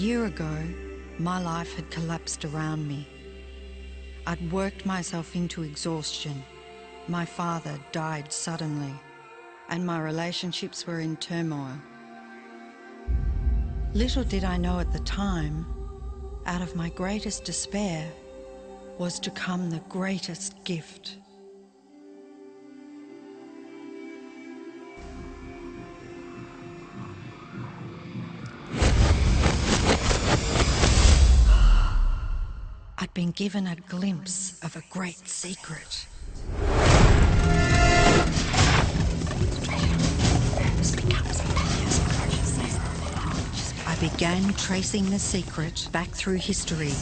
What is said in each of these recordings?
year ago, my life had collapsed around me. I'd worked myself into exhaustion. My father died suddenly, and my relationships were in turmoil. Little did I know at the time, out of my greatest despair was to come the greatest gift. I'd been given a glimpse of a great secret. I began tracing the secret back through history.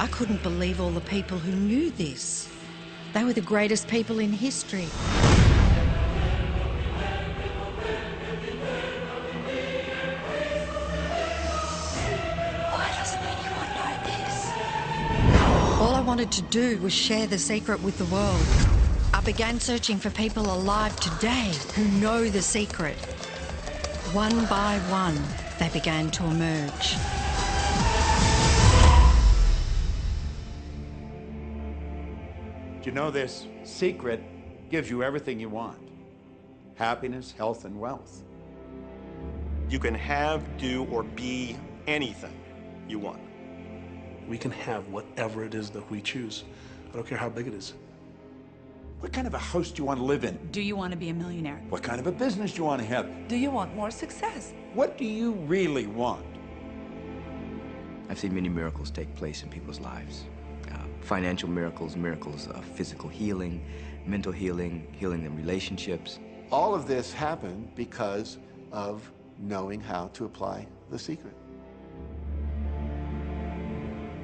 I couldn't believe all the people who knew this. They were the greatest people in history. Why doesn't anyone know this? All I wanted to do was share the secret with the world. I began searching for people alive today who know the secret. One by one, they began to emerge. You know, this secret gives you everything you want. Happiness, health, and wealth. You can have, do, or be anything you want. We can have whatever it is that we choose. I don't care how big it is. What kind of a house do you want to live in? Do you want to be a millionaire? What kind of a business do you want to have? Do you want more success? What do you really want? I've seen many miracles take place in people's lives. Financial miracles, miracles of physical healing, mental healing, healing in relationships. All of this happened because of knowing how to apply the secret.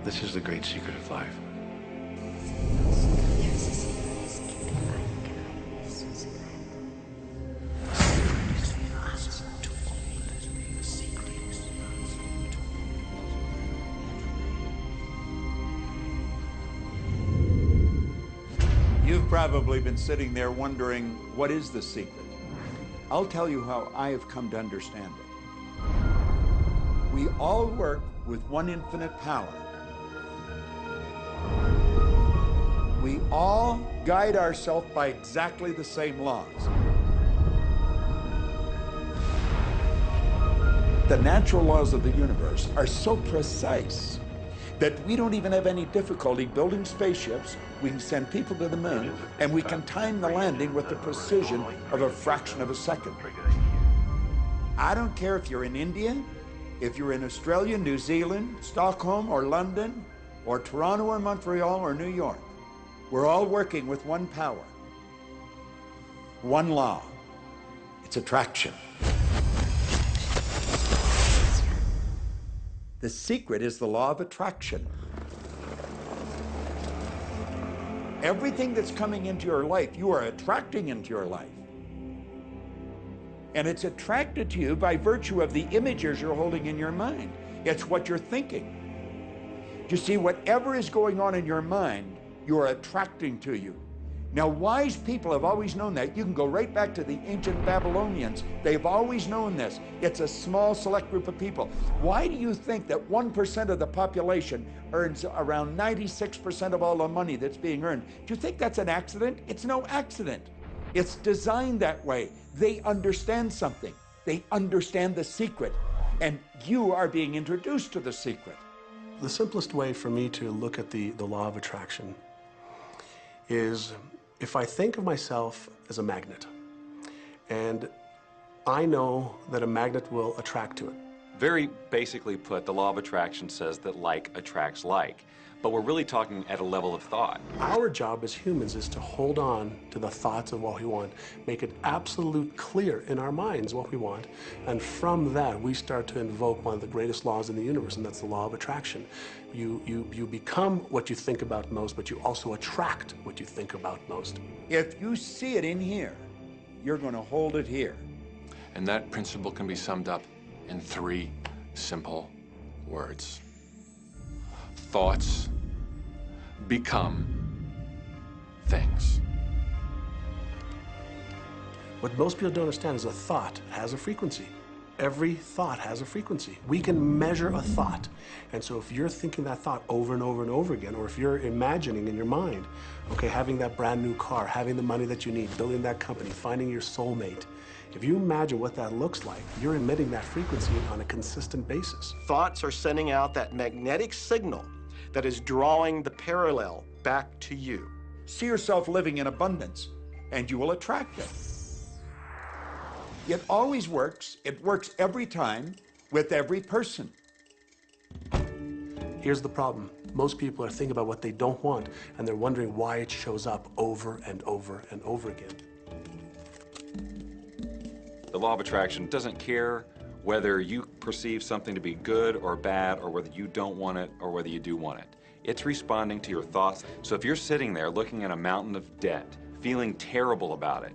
This is the great secret of life. You've probably been sitting there wondering, what is the secret? I'll tell you how I have come to understand it. We all work with one infinite power. We all guide ourselves by exactly the same laws. The natural laws of the universe are so precise that we don't even have any difficulty building spaceships. We can send people to the moon, and we can time the landing with the precision of a fraction of a second. I don't care if you're in India, if you're in Australia, New Zealand, Stockholm, or London, or Toronto, or Montreal, or New York. We're all working with one power, one law. It's attraction. The secret is the law of attraction. Everything that's coming into your life, you are attracting into your life. And it's attracted to you by virtue of the images you're holding in your mind. It's what you're thinking. You see, whatever is going on in your mind, you are attracting to you. Now, wise people have always known that. You can go right back to the ancient Babylonians. They've always known this. It's a small, select group of people. Why do you think that 1% of the population earns around 96% of all the money that's being earned? Do you think that's an accident? It's no accident. It's designed that way. They understand something. They understand the secret. And you are being introduced to the secret. The simplest way for me to look at the law of attraction is if I think of myself as a magnet, and I know that a magnet will attract to it. Very basically put, the law of attraction says that like attracts like, but we're really talking at a level of thought. Our job as humans is to hold on to the thoughts of what we want, make it absolute clear in our minds what we want, and from that we start to invoke one of the greatest laws in the universe, and that's the law of attraction. You become what you think about most, but you also attract what you think about most. If you see it in here, you're going to hold it here. And that principle can be summed up in 3 simple words. Thoughts become things. What most people don't understand is a thought has a frequency. Every thought has a frequency. We can measure a thought. And so if you're thinking that thought over and over and over again, or if you're imagining in your mind, okay, having that brand new car, having the money that you need, building that company, finding your soulmate, if you imagine what that looks like, you're emitting that frequency on a consistent basis. Thoughts are sending out that magnetic signal that is drawing the parallel back to you. See yourself living in abundance, and you will attract it. It always works. It works every time with every person. Here's the problem. Most people are thinking about what they don't want, and they're wondering why it shows up over and over and over again. The law of attraction doesn't care whether you perceive something to be good or bad, or whether you don't want it or whether you do want it. It's responding to your thoughts. So if you're sitting there looking at a mountain of debt, feeling terrible about it,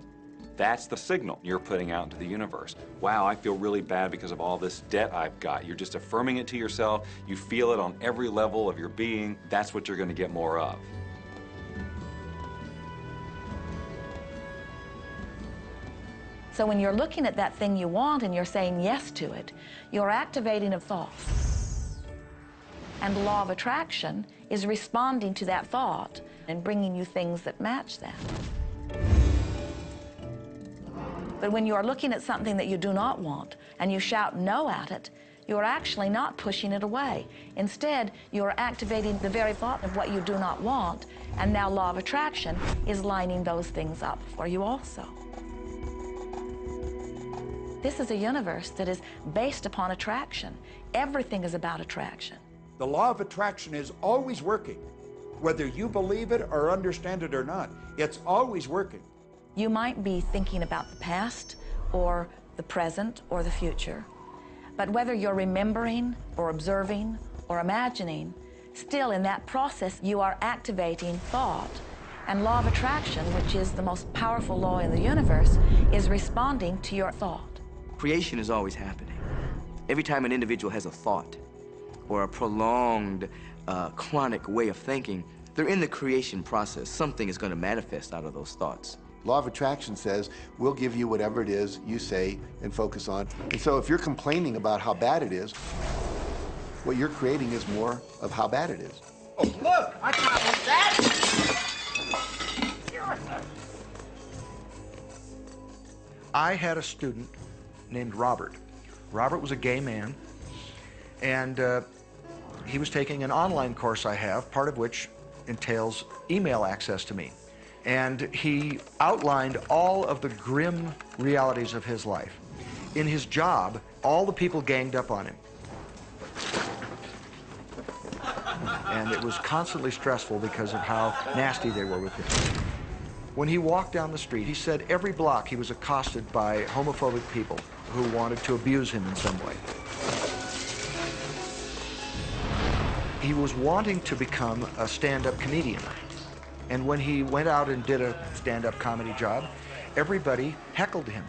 that's the signal you're putting out into the universe. Wow, I feel really bad because of all this debt I've got. You're just affirming it to yourself. You feel it on every level of your being. That's what you're going to get more of. So when you're looking at that thing you want and you're saying yes to it, you're activating a thought. And the law of attraction is responding to that thought and bringing you things that match that. But when you are looking at something that you do not want and you shout no at it, you are actually not pushing it away. Instead, you are activating the very thought of what you do not want, and now law of attraction is lining those things up for you also. This is a universe that is based upon attraction. Everything is about attraction. The law of attraction is always working. Whether you believe it or understand it or not, it's always working. You might be thinking about the past or the present or the future, but whether you're remembering or observing or imagining, still in that process you are activating thought. And law of attraction, which is the most powerful law in the universe, is responding to your thought. Creation is always happening. Every time an individual has a thought or a prolonged, chronic way of thinking, they're in the creation process. Something is going to manifest out of those thoughts. Law of attraction says, we'll give you whatever it is you say and focus on. And so if you're complaining about how bad it is, what you're creating is more of how bad it is. Oh, look, I found that! I had a student named Robert. Robert was a gay man, and he was taking an online course I have, part of which entails email access to me. And he outlined all of the grim realities of his life. In his job, all the people ganged up on him. And it was constantly stressful because of how nasty they were with him. When he walked down the street, he said every block he was accosted by homophobic people who wanted to abuse him in some way. He was wanting to become a stand-up comedian. And when he went out and did a stand-up comedy job, everybody heckled him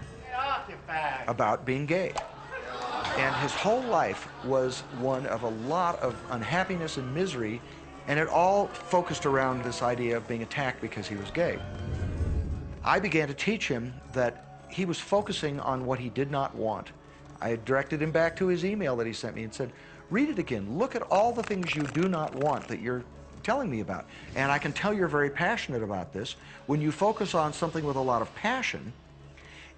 about being gay. And his whole life was one of a lot of unhappiness and misery, and it all focused around this idea of being attacked because he was gay. I began to teach him that he was focusing on what he did not want. I had directed him back to his email that he sent me and said, read it again. Look at all the things you do not want that you're telling me about. And I can tell you're very passionate about this. When you focus on something with a lot of passion,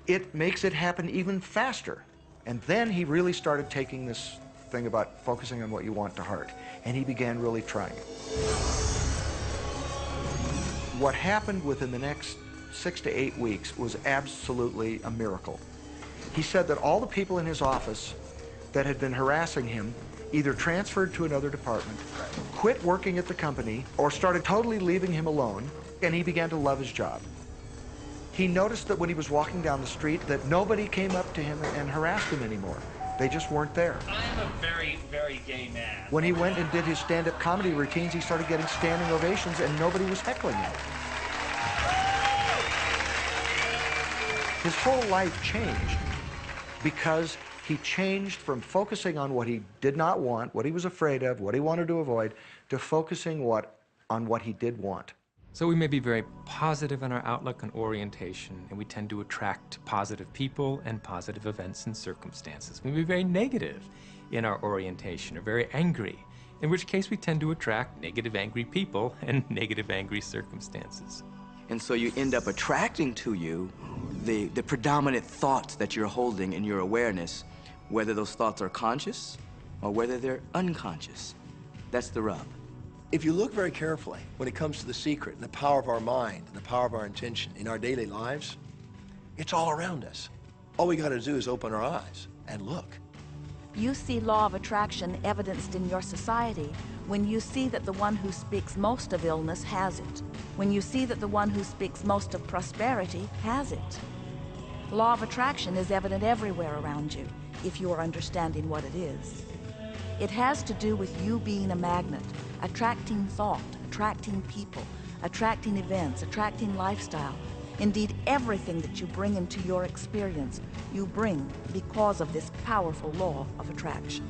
it makes it happen even faster. And then he really started taking this thing about focusing on what you want to heart. And he began really trying it. What happened within the next 6 to 8 weeks was absolutely a miracle. He said that all the people in his office that had been harassing him either transferred to another department, quit working at the company, or started totally leaving him alone, and he began to love his job. He noticed that when he was walking down the street that nobody came up to him and harassed him anymore. They just weren't there. I'm a very, very gay man. When he went and did his stand-up comedy routines, he started getting standing ovations and nobody was heckling him. His whole life changed because he changed from focusing on what he did not want, what he was afraid of, what he wanted to avoid, to focusing on what he did want. So we may be very positive in our outlook and orientation, and we tend to attract positive people and positive events and circumstances. We may be very negative in our orientation, or very angry, in which case we tend to attract negative, angry people and negative, angry circumstances. And so you end up attracting to you the predominant thoughts that you're holding in your awareness, whether those thoughts are conscious or whether they're unconscious. That's the rub. If you look very carefully when it comes to the secret and the power of our mind and the power of our intention in our daily lives, it's all around us. All we got to do is open our eyes and look. You see law of attraction evidenced in your society when you see that the one who speaks most of illness has it, when you see that the one who speaks most of prosperity has it. Law of attraction is evident everywhere around you if you are understanding what it is. It has to do with you being a magnet, attracting thought, attracting people, attracting events, attracting lifestyle. Indeed, everything that you bring into your experience, you bring because of this powerful law of attraction.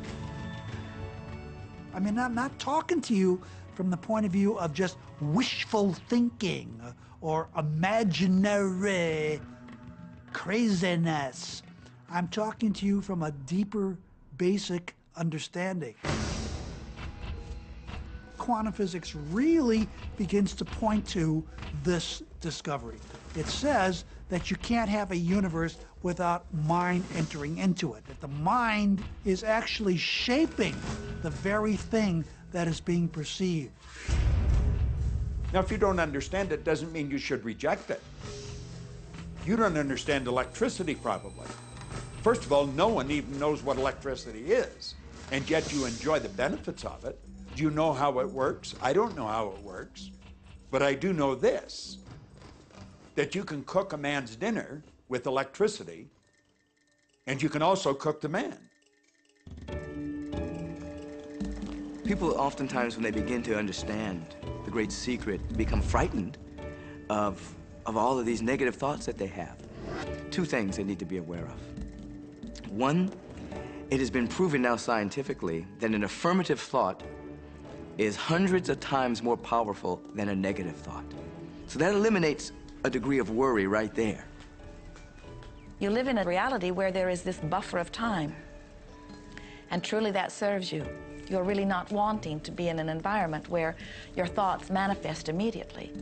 I mean, I'm not talking to you from the point of view of just wishful thinking or imaginary craziness. I'm talking to you from a deeper, basic understanding. Quantum physics really begins to point to this discovery. It says that you can't have a universe without mind entering into it, that the mind is actually shaping the very thing that is being perceived. Now, if you don't understand it, doesn't mean you should reject it. You don't understand electricity, probably. First of all, no one even knows what electricity is, and yet you enjoy the benefits of it. Do you know how it works? I don't know how it works, but I do know this, that you can cook a man's dinner with electricity, and you can also cook the man. People oftentimes, when they begin to understand the great secret, become frightened of all of these negative thoughts that they have. Two things they need to be aware of. One, it has been proven now scientifically that an affirmative thought is hundreds of times more powerful than a negative thought. So that eliminates a degree of worry right there. You live in a reality where there is this buffer of time, and truly that serves you. You're really not wanting to be in an environment where your thoughts manifest immediately.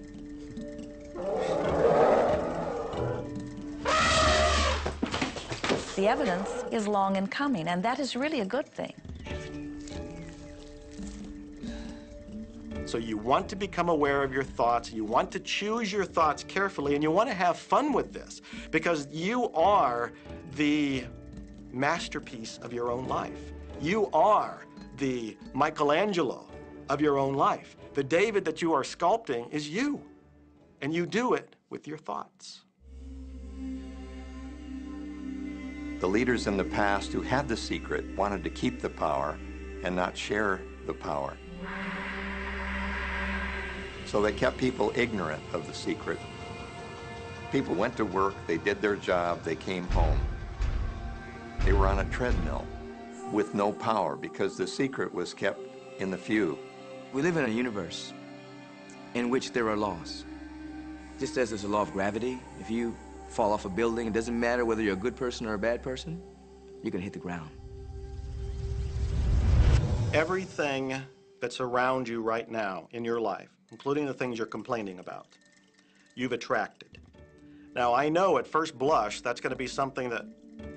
The evidence is long in coming, and that is really a good thing. So you want to become aware of your thoughts, you want to choose your thoughts carefully, and you want to have fun with this, because you are the masterpiece of your own life. You are the Michelangelo of your own life. The David that you are sculpting is you, and you do it with your thoughts. The leaders in the past who had the secret wanted to keep the power and not share the power. So they kept people ignorant of the secret. People went to work, they did their job, they came home. They were on a treadmill with no power because the secret was kept in the few. We live in a universe in which there are laws. Just as there's a law of gravity, if you fall off a building, it doesn't matter whether you're a good person or a bad person, you're gonna hit the ground. Everything that's around you right now in your life, including the things you're complaining about, you've attracted. Now, I know at first blush that's going to be something that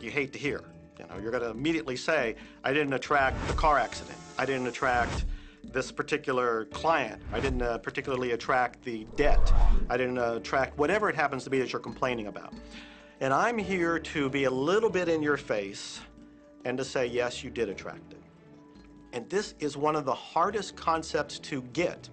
you hate to hear. You know, you're going to immediately say, I didn't attract the car accident. I didn't attract this particular client. I didn't particularly attract the debt. I didn't attract whatever it happens to be that you're complaining about. And I'm here to be a little bit in your face and to say, yes, you did attract it. And this is one of the hardest concepts to get.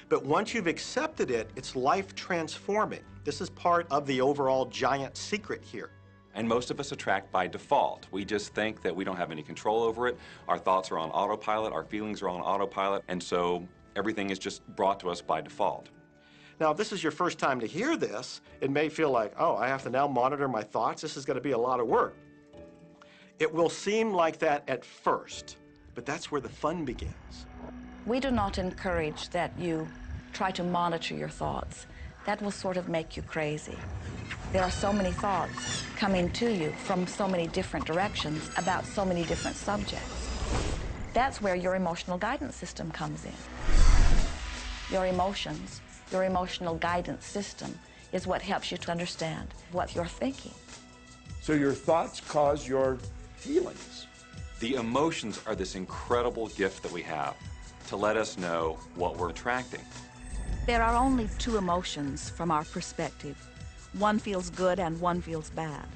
But once you've accepted it, it's life transforming. This is part of the overall giant secret here. And most of us attract by default. We just think that we don't have any control over it. Our thoughts are on autopilot, our feelings are on autopilot, and so everything is just brought to us by default. Now, if this is your first time to hear this, it may feel like, oh, I have to now monitor my thoughts. This is going to be a lot of work. It will seem like that at first, but that's where the fun begins. We do not encourage that you try to monitor your thoughts. That will sort of make you crazy. There are so many thoughts coming to you from so many different directions about so many different subjects. That's where your emotional guidance system comes in. Your emotions, your emotional guidance system is what helps you to understand what you're thinking. So your thoughts cause your feelings. The emotions are this incredible gift that we have to let us know what we're attracting. There are only two emotions from our perspective. One feels good and one feels bad.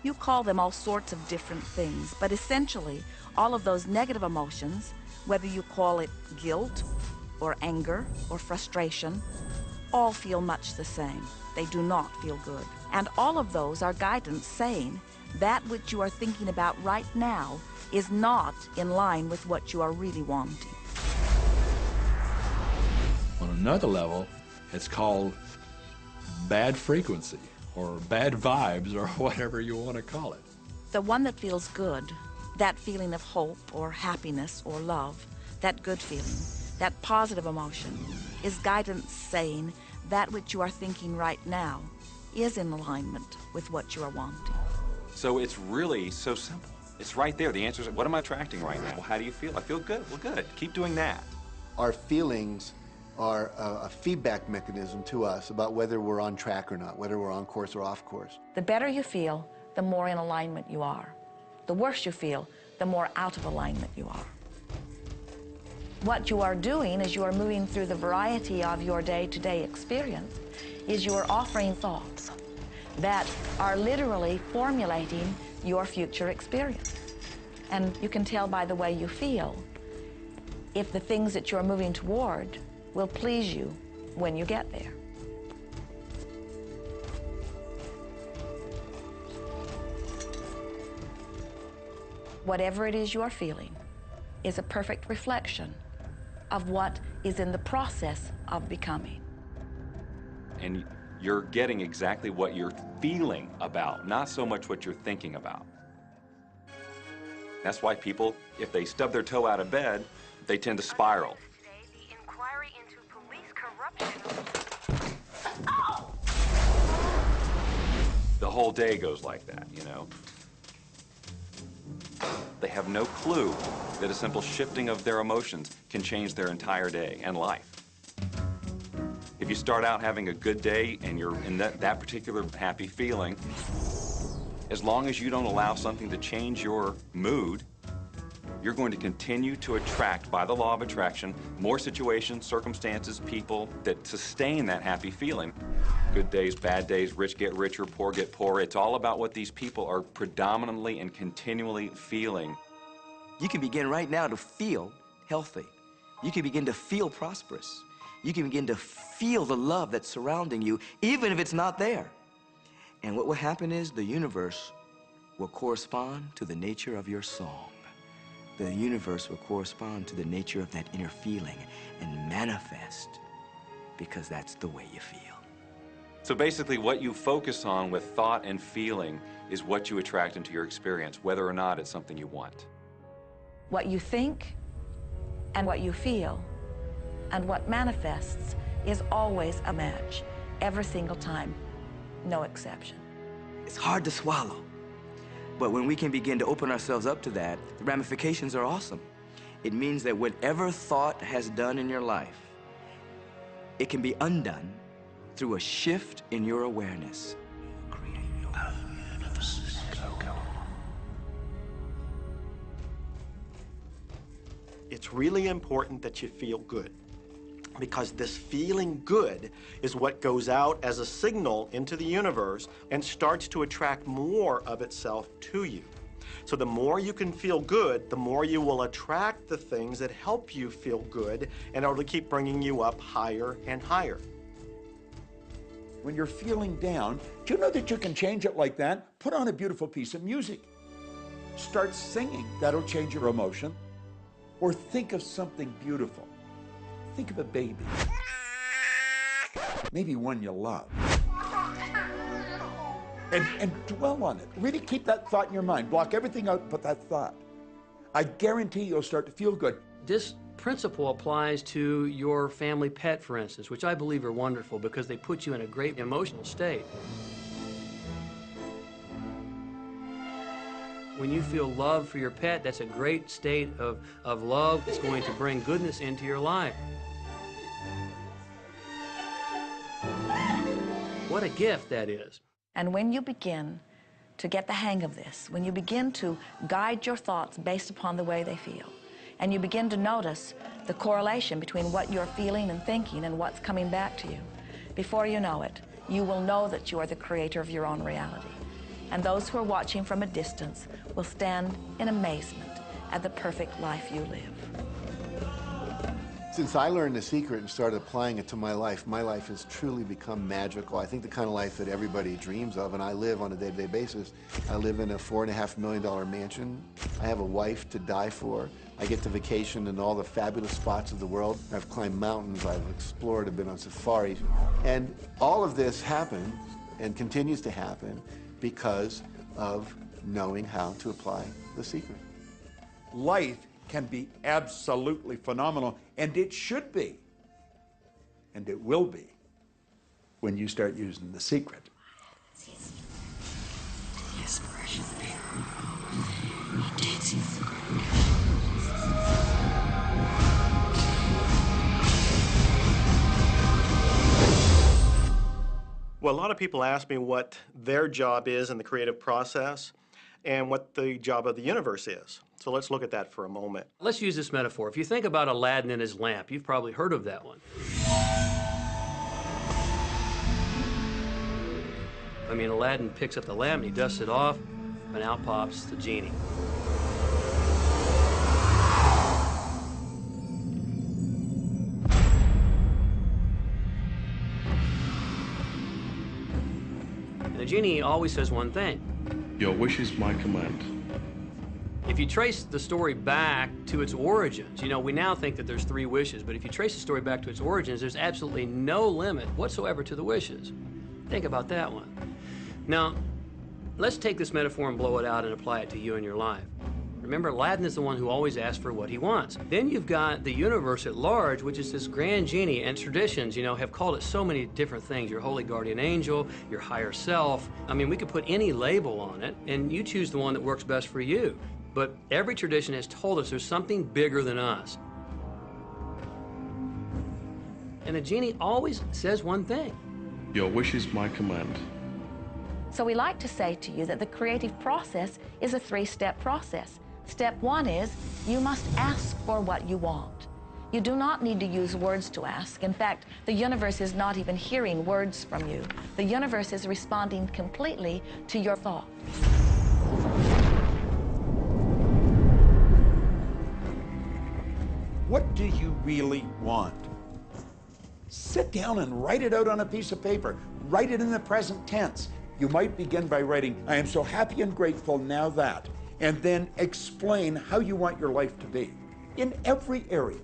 You call them all sorts of different things, but essentially, all of those negative emotions, whether you call it guilt or anger or frustration, all feel much the same. They do not feel good. And all of those are guidance saying that which you are thinking about right now is not in line with what you are really wanting. On another level, it's called bad frequency or bad vibes or whatever you want to call it. The one that feels good, that feeling of hope or happiness or love, that good feeling, that positive emotion, is guidance saying that which you are thinking right now is in alignment with what you are wanting. So it's really so simple. It's right there. The answer is, what am I attracting right now? Well, how do you feel? I feel good. Well, good. Keep doing that. Our feelings are a feedback mechanism to us about whether we're on track or not, whether we're on course or off course. The better you feel, the more in alignment you are. The worse you feel, the more out of alignment you are. What you are doing as you are moving through the variety of your day-to-day experience is you are offering thoughts that are literally formulating your future experience. And you can tell by the way you feel if the things that you're moving toward will please you when you get there. Whatever it is you are feeling is a perfect reflection of what is in the process of becoming. And you're getting exactly what you're feeling about, not so much what you're thinking about. That's why people, if they stub their toe out of bed, they tend to spiral. The whole day goes like that, you know? They have no clue that a simple shifting of their emotions can change their entire day and life. If you start out having a good day and you're in that particular happy feeling, as long as you don't allow something to change your mood, you're going to continue to attract, by the law of attraction, more situations, circumstances, people that sustain that happy feeling. Good days, bad days, rich get richer, poor get poorer. It's all about what these people are predominantly and continually feeling. You can begin right now to feel healthy. You can begin to feel prosperous. You can begin to feel the love that's surrounding you, even if it's not there. And what will happen is the universe will correspond to the nature of your song. The universe will correspond to the nature of that inner feeling and manifest, because that's the way you feel. So basically, what you focus on with thought and feeling is what you attract into your experience, whether or not it's something you want. What you think and what you feel and what manifests is always a match. every single time, no exception. It's hard to swallow. But when we can begin to open ourselves up to that, the ramifications are awesome. It means that whatever thought has done in your life, it can be undone through a shift in your awareness. It's really important that you feel good, because this feeling good is what goes out as a signal into the universe and starts to attract more of itself to you. So the more you can feel good, the more you will attract the things that help you feel good, and it'll keep bringing you up higher and higher. When you're feeling down, do you know that you can change it like that? Put on a beautiful piece of music. Start singing. That'll change your emotion. Or think of something beautiful. Think of a baby. Maybe one you love. And dwell on it. Really keep that thought in your mind. Block everything out but that thought. I guarantee you'll start to feel good. This principle applies to your family pet, for instance, which I believe are wonderful because they put you in a great emotional state. When you feel love for your pet, that's a great state of love that's going to bring goodness into your life. What a gift that is. And when you begin to get the hang of this, when you begin to guide your thoughts based upon the way they feel, and you begin to notice the correlation between what you're feeling and thinking and what's coming back to you, before you know it, you will know that you are the creator of your own reality. And those who are watching from a distance will stand in amazement at the perfect life you live. Since I learned the secret and started applying it to my life has truly become magical. I think the kind of life that everybody dreams of, and I live on a day-to-day basis. I live in a $4.5 million mansion. I have a wife to die for. I get to vacation in all the fabulous spots of the world. I've climbed mountains, I've explored, I've been on safaris. And all of this happened and continues to happen because of knowing how to apply the secret. Life can be absolutely phenomenal, and it should be, and it will be, when you start using the secret. Well, a lot of people ask me what their job is in the creative process and what the job of the universe is. So let's look at that for a moment. Let's use this metaphor. If you think about Aladdin and his lamp, you've probably heard of that one. I mean, Aladdin picks up the lamp and he dusts it off, and out pops the genie. And the genie always says one thing. Your wish is my command. If you trace the story back to its origins, you know, we now think that there's 3 wishes, but if you trace the story back to its origins, there's absolutely no limit whatsoever to the wishes. Think about that one. Now, let's take this metaphor and blow it out and apply it to you in your life. Remember, Aladdin is the one who always asks for what he wants. Then you've got the universe at large, which is this grand genie, and traditions, you know, have called it so many different things. Your holy guardian angel, your higher self. I mean, we could put any label on it, and you choose the one that works best for you. But every tradition has told us there's something bigger than us. And the genie always says one thing. Your wish is my command. So we like to say to you that the creative process is a 3-step process. Step 1 is you must ask for what you want. You do not need to use words to ask. In fact, the universe is not even hearing words from you. The universe is responding completely to your thought. What do you really want? Sit down and write it out on a piece of paper. Write it in the present tense. You might begin by writing, I am so happy and grateful now that, and then explain how you want your life to be in every area.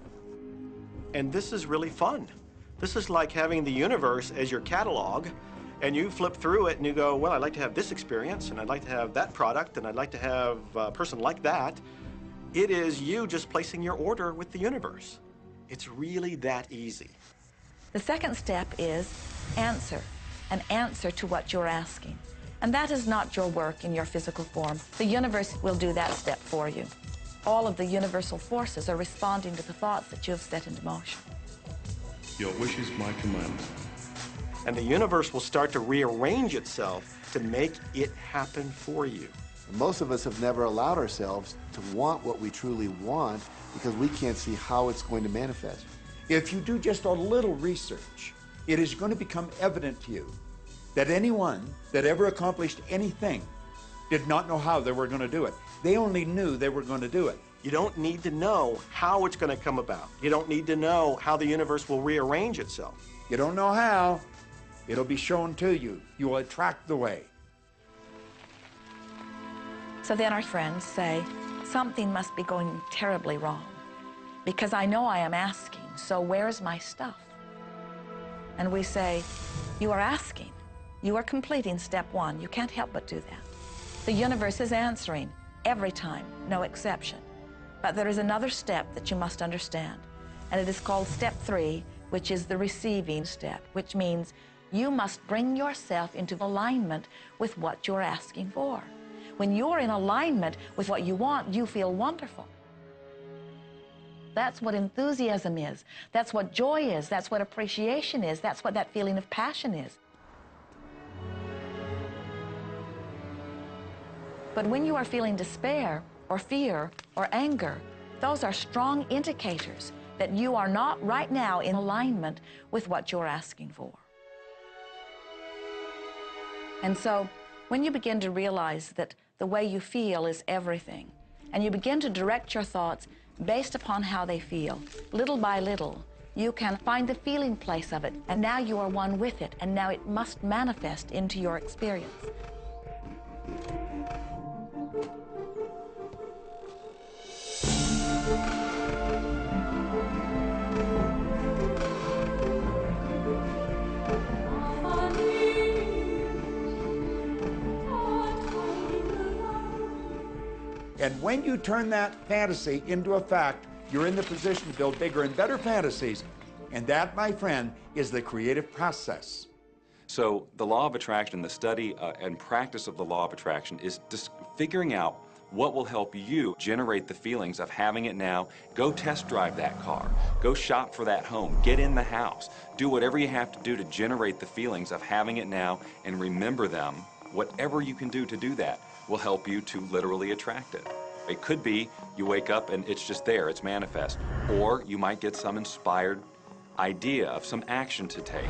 And this is really fun. This is like having the universe as your catalog, and you flip through it and you go, well, I'd like to have this experience, and I'd like to have that product, and I'd like to have a person like that. It is you just placing your order with the universe. It's really that easy. The second step is answer, an answer to what you're asking. And that is not your work in your physical form. The universe will do that step for you. All of the universal forces are responding to the thoughts that you have set into motion. Your wish is my command. And the universe will start to rearrange itself to make it happen for you. Most of us have never allowed ourselves to want what we truly want because we can't see how it's going to manifest. If you do just a little research, it is going to become evident to you that anyone that ever accomplished anything did not know how they were going to do it. They only knew they were going to do it. You don't need to know how it's going to come about. You don't need to know how the universe will rearrange itself. You don't know how, it'll be shown to you. You will attract the way. So then our friends say, something must be going terribly wrong because I know I am asking, so where's my stuff? And we say, you are asking. You are completing step one. You can't help but do that. The universe is answering every time, no exception. But there is another step that you must understand, and it is called step 3, which is the receiving step, which means you must bring yourself into alignment with what you're asking for. When you're in alignment with what you want, you feel wonderful. That's what enthusiasm is. That's what joy is. That's what appreciation is. That's what that feeling of passion is. But when you are feeling despair or fear or anger, those are strong indicators that you are not right now in alignment with what you're asking for. And so when you begin to realize that the way you feel is everything, and you begin to direct your thoughts based upon how they feel, little by little, you can find the feeling place of it, and now you are one with it, and now it must manifest into your experience. And when you turn that fantasy into a fact, you're in the position to build bigger and better fantasies. And that, my friend, is the creative process. So the law of attraction, the study and practice of the law of attraction is just figuring out what will help you generate the feelings of having it now. Go test drive that car. Go shop for that home. Get in the house. Do whatever you have to do to generate the feelings of having it now and remember them. Whatever you can do to do that will help you to literally attract it. It could be you wake up and it's just there, it's manifest. Or you might get some inspired idea of some action to take.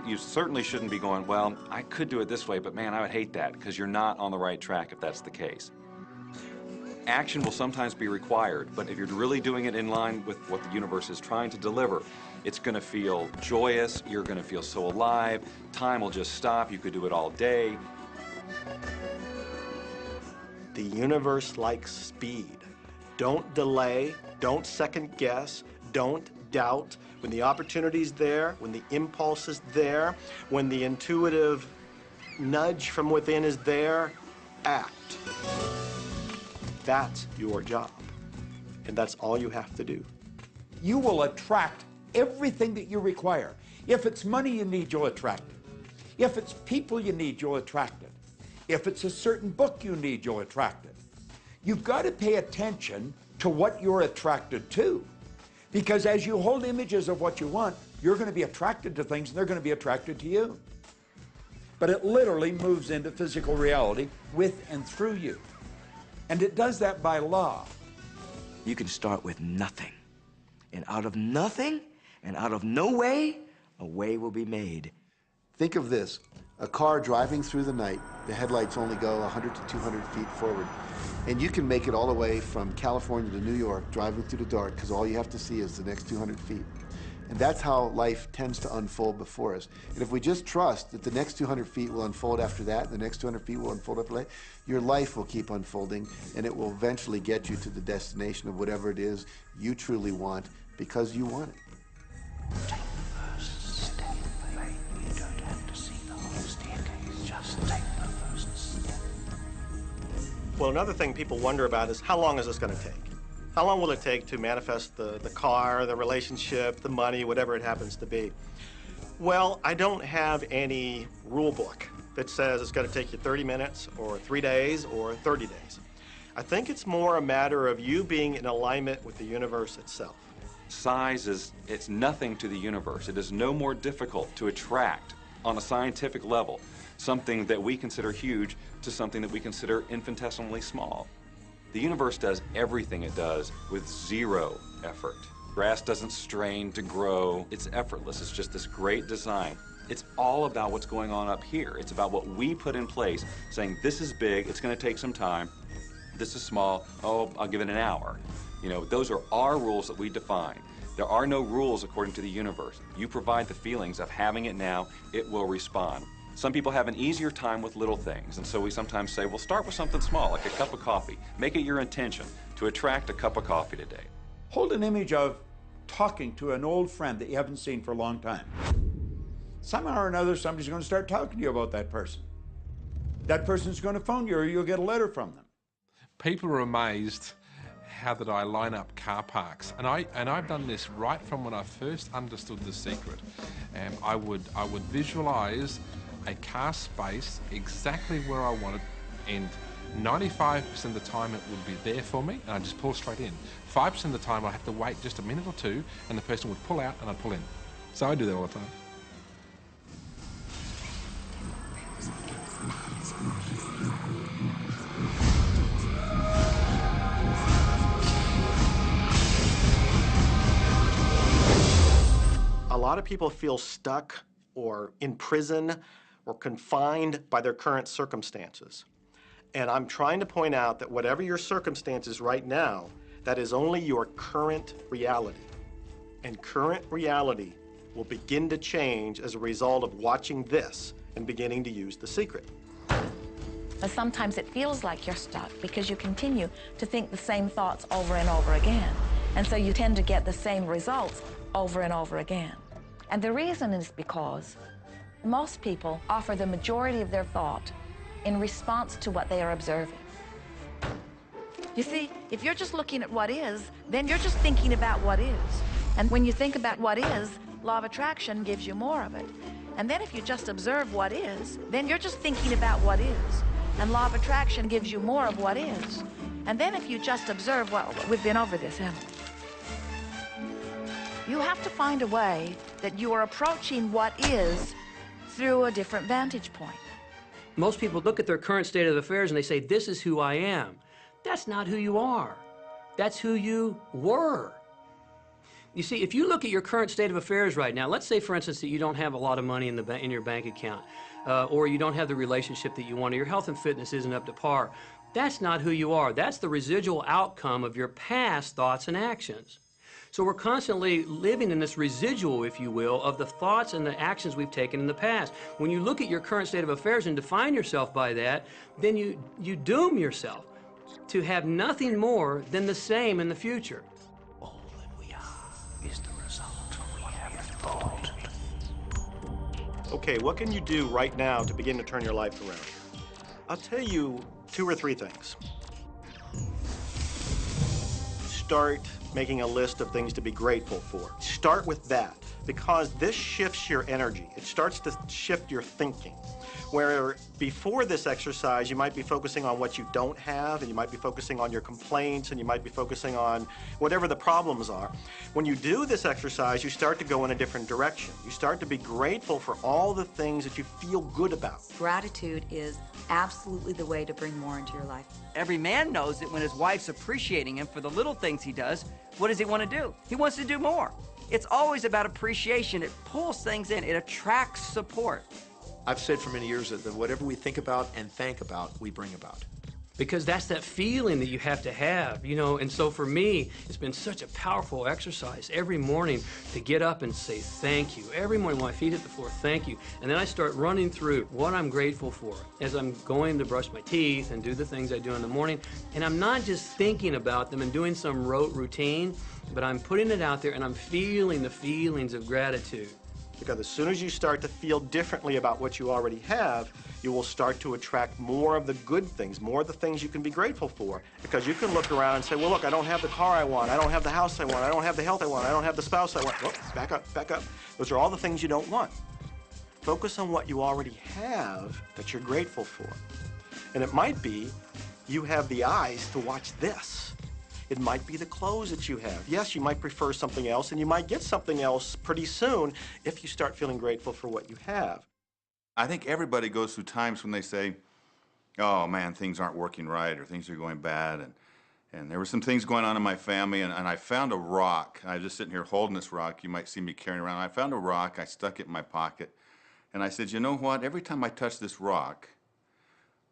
You certainly shouldn't be going, well, I could do it this way, but man, I would hate that, because you're not on the right track if that's the case. Action will sometimes be required, but if you're really doing it in line with what the universe is trying to deliver, it's going to feel joyous, you're going to feel so alive, time will just stop, you could do it all day. The universe likes speed. Don't delay, don't second guess, don't doubt. When the opportunity's there, when the impulse is there, when the intuitive nudge from within is there, act. That's your job. And that's all you have to do. You will attract everything that you require. If it's money you need, you'll attract it. If it's people you need, you'll attract it. If it's a certain book you need, you'll attract it. You've got to pay attention to what you're attracted to. Because as you hold images of what you want, you're going to be attracted to things and they're going to be attracted to you. But it literally moves into physical reality with and through you. And it does that by law. You can start with nothing. And out of nothing and out of no way, a way will be made. Think of this, a car driving through the night, the headlights only go 100 to 200 feet forward. And you can make it all the way from California to New York, driving through the dark, because all you have to see is the next 200 feet. And that's how life tends to unfold before us. And if we just trust that the next 200 feet will unfold after that, and the next 200 feet will unfold after that, your life will keep unfolding, and it will eventually get you to the destination of whatever it is you truly want, because you want it. Take the first step. You don't have to see the whole staircase. Just take the first step. Well, another thing people wonder about is how long is this going to take? How long will it take to manifest the car, the relationship, the money, whatever it happens to be? Well, I don't have any rule book that says it's going to take you 30 minutes or 3 days or 30 days. I think it's more a matter of you being in alignment with the universe itself. Size it's nothing to the universe. It is no more difficult to attract on a scientific level something that we consider huge to something that we consider infinitesimally small. The universe does everything it does with zero effort. Grass doesn't strain to grow. It's effortless. It's just this great design. It's all about what's going on up here. It's about what we put in place, saying this is big, it's going to take some time. This is small, oh, I'll give it an hour. You know, those are our rules that we define. There are no rules according to the universe. You provide the feelings of having it now, it will respond. Some people have an easier time with little things, and so we sometimes say, well, start with something small, like a cup of coffee. Make it your intention to attract a cup of coffee today. Hold an image of talking to an old friend that you haven't seen for a long time. Somehow or another, somebody's going to start talking to you about that person. That person's going to phone you, or you'll get a letter from them. People are amazed how that I line up car parks, and I've done this right from when I first understood The Secret. I would visualize a car space exactly where I wanted, and 95% of the time it would be there for me, and I'd just pull straight in. 5% of the time I'd have to wait just a minute or two, and the person would pull out and I'd pull in. So I do that all the time. A lot of people feel stuck or in prison or confined by their current circumstances. And I'm trying to point out that whatever your circumstances right now, that is only your current reality. And current reality will begin to change as a result of watching this and beginning to use The Secret. But sometimes it feels like you're stuck because you continue to think the same thoughts over and over again. And so you tend to get the same results over and over again. And the reason is because most people offer the majority of their thought in response to what they are observing. You see, if you're just looking at what is, then you're just thinking about what is. And when you think about what is, law of attraction gives you more of it. And then if you just observe what is, then you're just thinking about what is. And law of attraction gives you more of what is. And then if you just observe, well, we've been over this, haven't we? You have to find a way that you are approaching what is through a different vantage point. Most people look at their current state of affairs and they say, this is who I am. That's not who you are. That's who you were. You see, if you look at your current state of affairs right now, let's say, for instance, that you don't have a lot of money in your bank account, or you don't have the relationship that you want, or your health and fitness isn't up to par. That's not who you are. That's the residual outcome of your past thoughts and actions. So we're constantly living in this residual, if you will, of the thoughts and the actions we've taken in the past. When you look at your current state of affairs and define yourself by that, then you doom yourself to have nothing more than the same in the future. All that we are is the result we have thought. Okay, what can you do right now to begin to turn your life around? I'll tell you 2 or 3 things. Start making a list of things to be grateful for. Start with that, because this shifts your energy. It starts to shift your thinking. Where before this exercise, you might be focusing on what you don't have, and you might be focusing on your complaints, and you might be focusing on whatever the problems are. When you do this exercise, you start to go in a different direction. You start to be grateful for all the things that you feel good about. Gratitude is absolutely the way to bring more into your life. Every man knows that when his wife's appreciating him for the little things he does, what does he want to do? He wants to do more. It's always about appreciation. It pulls things in. It attracts support. I've said for many years that whatever we think about and thank about, we bring about. Because that's that feeling that you have to have, you know. And so for me, it's been such a powerful exercise every morning to get up and say thank you. Every morning when my feet hit the floor, thank you. And then I start running through what I'm grateful for as I'm going to brush my teeth and do the things I do in the morning. And I'm not just thinking about them and doing some rote routine, but I'm putting it out there and I'm feeling the feelings of gratitude. Because as soon as you start to feel differently about what you already have, you will start to attract more of the good things, more of the things you can be grateful for. Because you can look around and say, well, look, I don't have the car I want, I don't have the house I want, I don't have the health I want, I don't have the spouse I want. Whoop, back up, back up. Those are all the things you don't want. Focus on what you already have that you're grateful for. And it might be you have the eyes to watch this. It might be the clothes that you have. Yes, you might prefer something else, and you might get something else pretty soon if you start feeling grateful for what you have. I think everybody goes through times when they say, oh man, things aren't working right, or things are going bad, and there were some things going on in my family, and I found a rock. I was just sitting here holding this rock. You might see me carrying around. I found a rock. I stuck it in my pocket, and I said, you know what? Every time I touch this rock,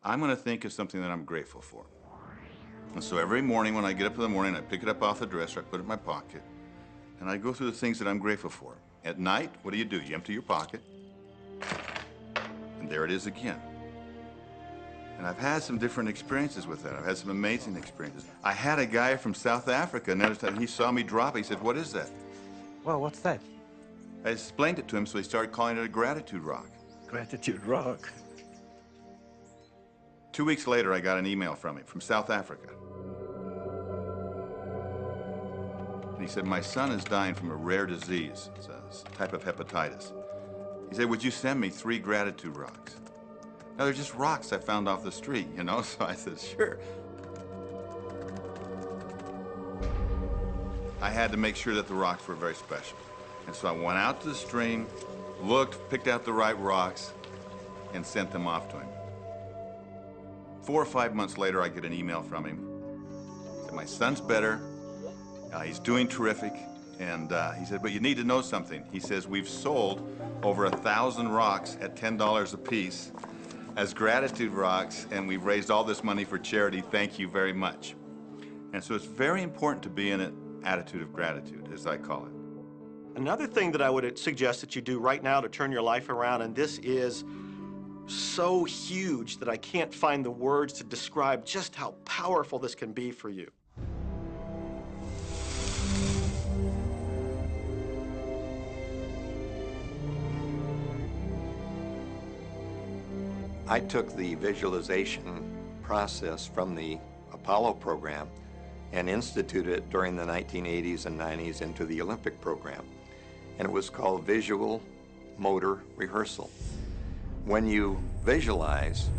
I'm going to think of something that I'm grateful for. And so every morning when I get up in the morning, I pick it up off the dresser, I put it in my pocket, and I go through the things that I'm grateful for. At night, what do? You empty your pocket, and there it is again. And I've had some different experiences with that. I've had some amazing experiences. I had a guy from South Africa, and he saw me drop it. He said, what is that? Well, what's that? I explained it to him, so he started calling it a gratitude rock. Gratitude rock. 2 weeks later, I got an email from him from South Africa. And he said, my son is dying from a rare disease. It's a type of hepatitis. He said, would you send me 3 gratitude rocks? Now, they're just rocks I found off the street, you know? So I said, sure. I had to make sure that the rocks were very special. And so I went out to the stream, looked, picked out the right rocks, and sent them off to him. 4 or 5 months later, I get an email from him. He said, my son's better. He's doing terrific. And he said, but you need to know something. He says, we've sold over 1,000 rocks at $10 a piece as gratitude rocks, and we've raised all this money for charity. Thank you very much. And so it's very important to be in an attitude of gratitude, as I call it. Another thing that I would suggest that you do right now to turn your life around, and this is so huge that I can't find the words to describe just how powerful this can be for you. I took the visualization process from the Apollo program and instituted it during the 1980s and 90s into the Olympic program. And it was called Visual Motor Rehearsal. When you visualize,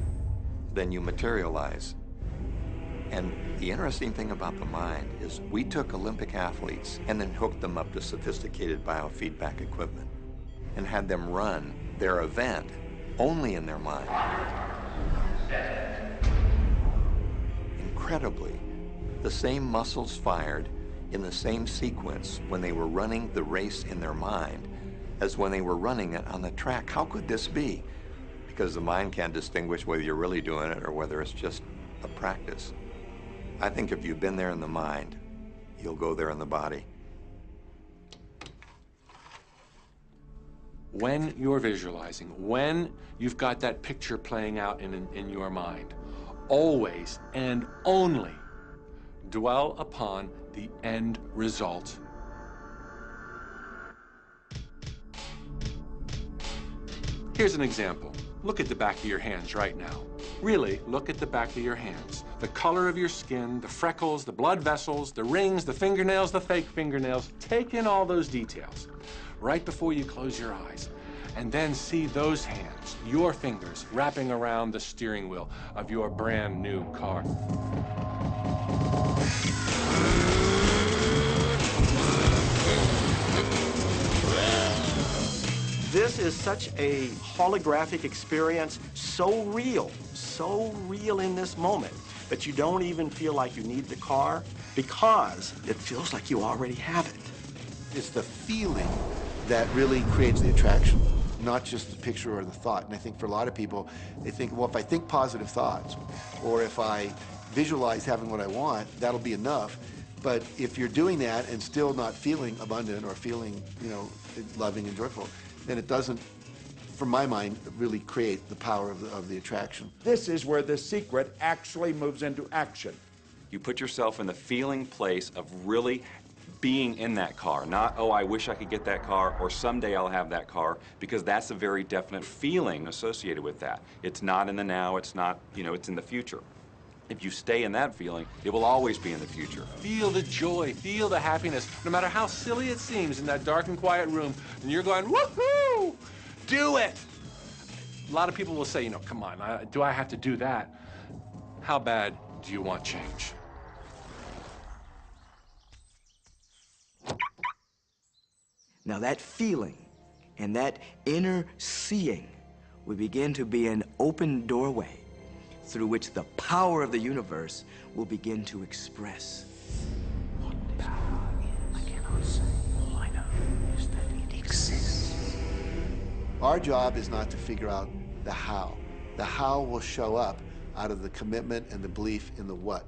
then you materialize. And the interesting thing about the mind is we took Olympic athletes and then hooked them up to sophisticated biofeedback equipment and had them run their event only in their mind. Incredibly, the same muscles fired in the same sequence when they were running the race in their mind as when they were running it on the track. How could this be? Because the mind can't distinguish whether you're really doing it or whether it's just a practice. I think if you've been there in the mind, you'll go there in the body. When you're visualizing, when you've got that picture playing out in your mind, always and only dwell upon the end result. Here's an example. Look at the back of your hands right now. Really, look at the back of your hands. The color of your skin, the freckles, the blood vessels, the rings, the fingernails, the fake fingernails. Take in all those details right before you close your eyes. And then see those hands, your fingers, wrapping around the steering wheel of your brand new car. This is such a holographic experience, so real in this moment, that you don't even feel like you need the car because it feels like you already have it. It's the feeling that really creates the attraction, not just the picture or the thought. And I think for a lot of people, they think, well, if I think positive thoughts, or if I visualize having what I want, that'll be enough. But if you're doing that and still not feeling abundant or feeling, you know, loving and joyful, then it doesn't, from my mind, really create the power of the attraction. This is where the secret actually moves into action. You put yourself in the feeling place of really being in that car, not, oh, I wish I could get that car, or someday I'll have that car, because that's a very definite feeling associated with that. It's not in the now, it's not, it's in the future. If you stay in that feeling, it will always be in the future. Feel the joy, feel the happiness, no matter how silly it seems in that dark and quiet room, and you're going, woohoo! Do it! A lot of people will say, come on, do I have to do that? How bad do you want change? Now that feeling and that inner seeing will begin to be an open doorway through which the power of the universe will begin to express. What power is, I cannot say. All I know is that it exists. Our job is not to figure out the how. The how will show up out of the commitment and the belief in the what.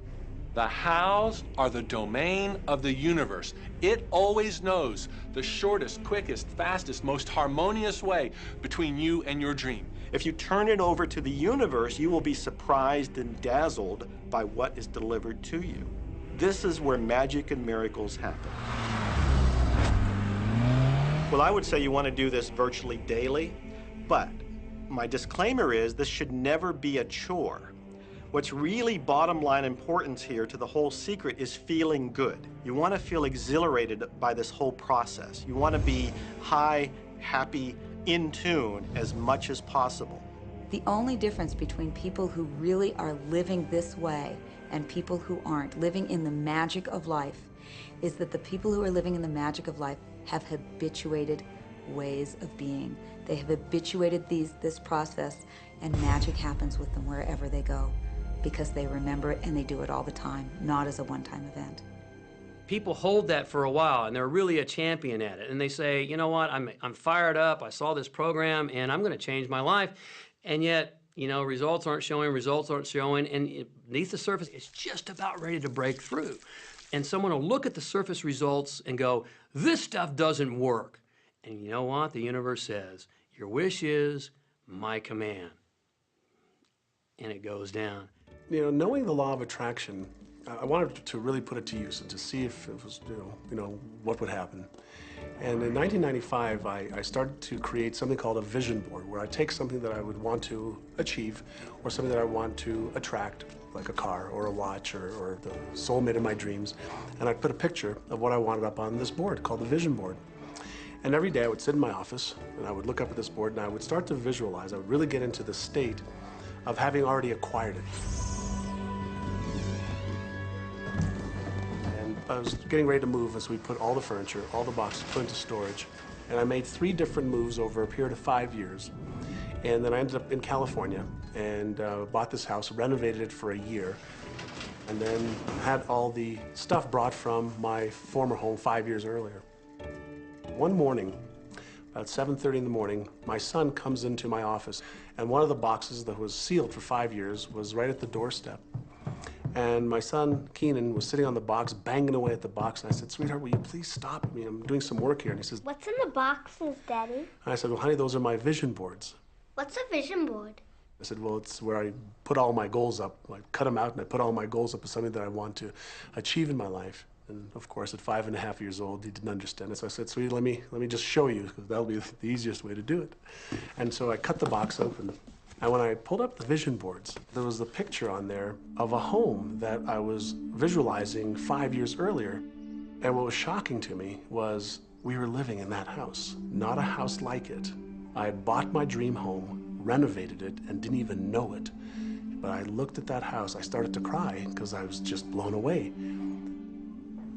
The hows are the domain of the universe. It always knows the shortest, quickest, fastest, most harmonious way between you and your dream. If you turn it over to the universe, you will be surprised and dazzled by what is delivered to you. This is where magic and miracles happen. Well, I would say you want to do this virtually daily, but my disclaimer is this should never be a chore. What's really bottom line importance here to the whole secret is feeling good. You want to feel exhilarated by this whole process. You want to be high, happy, in tune as much as possible. The only difference between people who really are living this way and people who aren't, living in the magic of life, is that the people who are living in the magic of life have habituated ways of being. They have habituated this process, and magic happens with them wherever they go, because they remember it and they do it all the time, not as a one-time event. People hold that for a while, and they're really a champion at it. And they say, you know what, I'm fired up, I saw this program, and I'm gonna change my life. And yet, results aren't showing, and beneath the surface, it's just about ready to break through. And someone will look at the surface results and go, this stuff doesn't work. And you know what? The universe says, your wish is my command. And it goes down. Knowing the law of attraction, I wanted to really put it to use and to see if it was, what would happen. And in 1995, I started to create something called a vision board, where I take something that I would want to achieve, or something that I want to attract, like a car or a watch or the soulmate of my dreams, and I'd put a picture of what I wanted up on this board called the vision board. And every day I would sit in my office and I would look up at this board and I would start to visualize. I would really get into the state of having already acquired it. And I was getting ready to move as we put all the furniture, all the boxes put into storage. And I made 3 different moves over a period of 5 years. And then I ended up in California and bought this house, renovated it for a year, and then had all the stuff brought from my former home 5 years earlier. One morning, about 7:30 in the morning, my son comes into my office, and one of the boxes that was sealed for 5 years was right at the doorstep. And my son, Keenan, was sitting on the box, banging away at the box, and I said, sweetheart, will you please stop me? I'm doing some work here. And he says, what's in the boxes, Daddy? And I said, well, honey, those are my vision boards. What's a vision board? I said, well, it's where I put all my goals up. I cut them out and I put all my goals up as something that I want to achieve in my life. And of course, at 5.5 years old, he didn't understand it. So I said, sweetie, let me just show you, because that'll be the easiest way to do it. And so I cut the box open. And when I pulled up the vision boards, there was a picture on there of a home that I was visualizing 5 years earlier. And what was shocking to me was we were living in that house, not a house like it. I had bought my dream home, renovated it, and didn't even know it. But I looked at that house, I started to cry because I was just blown away.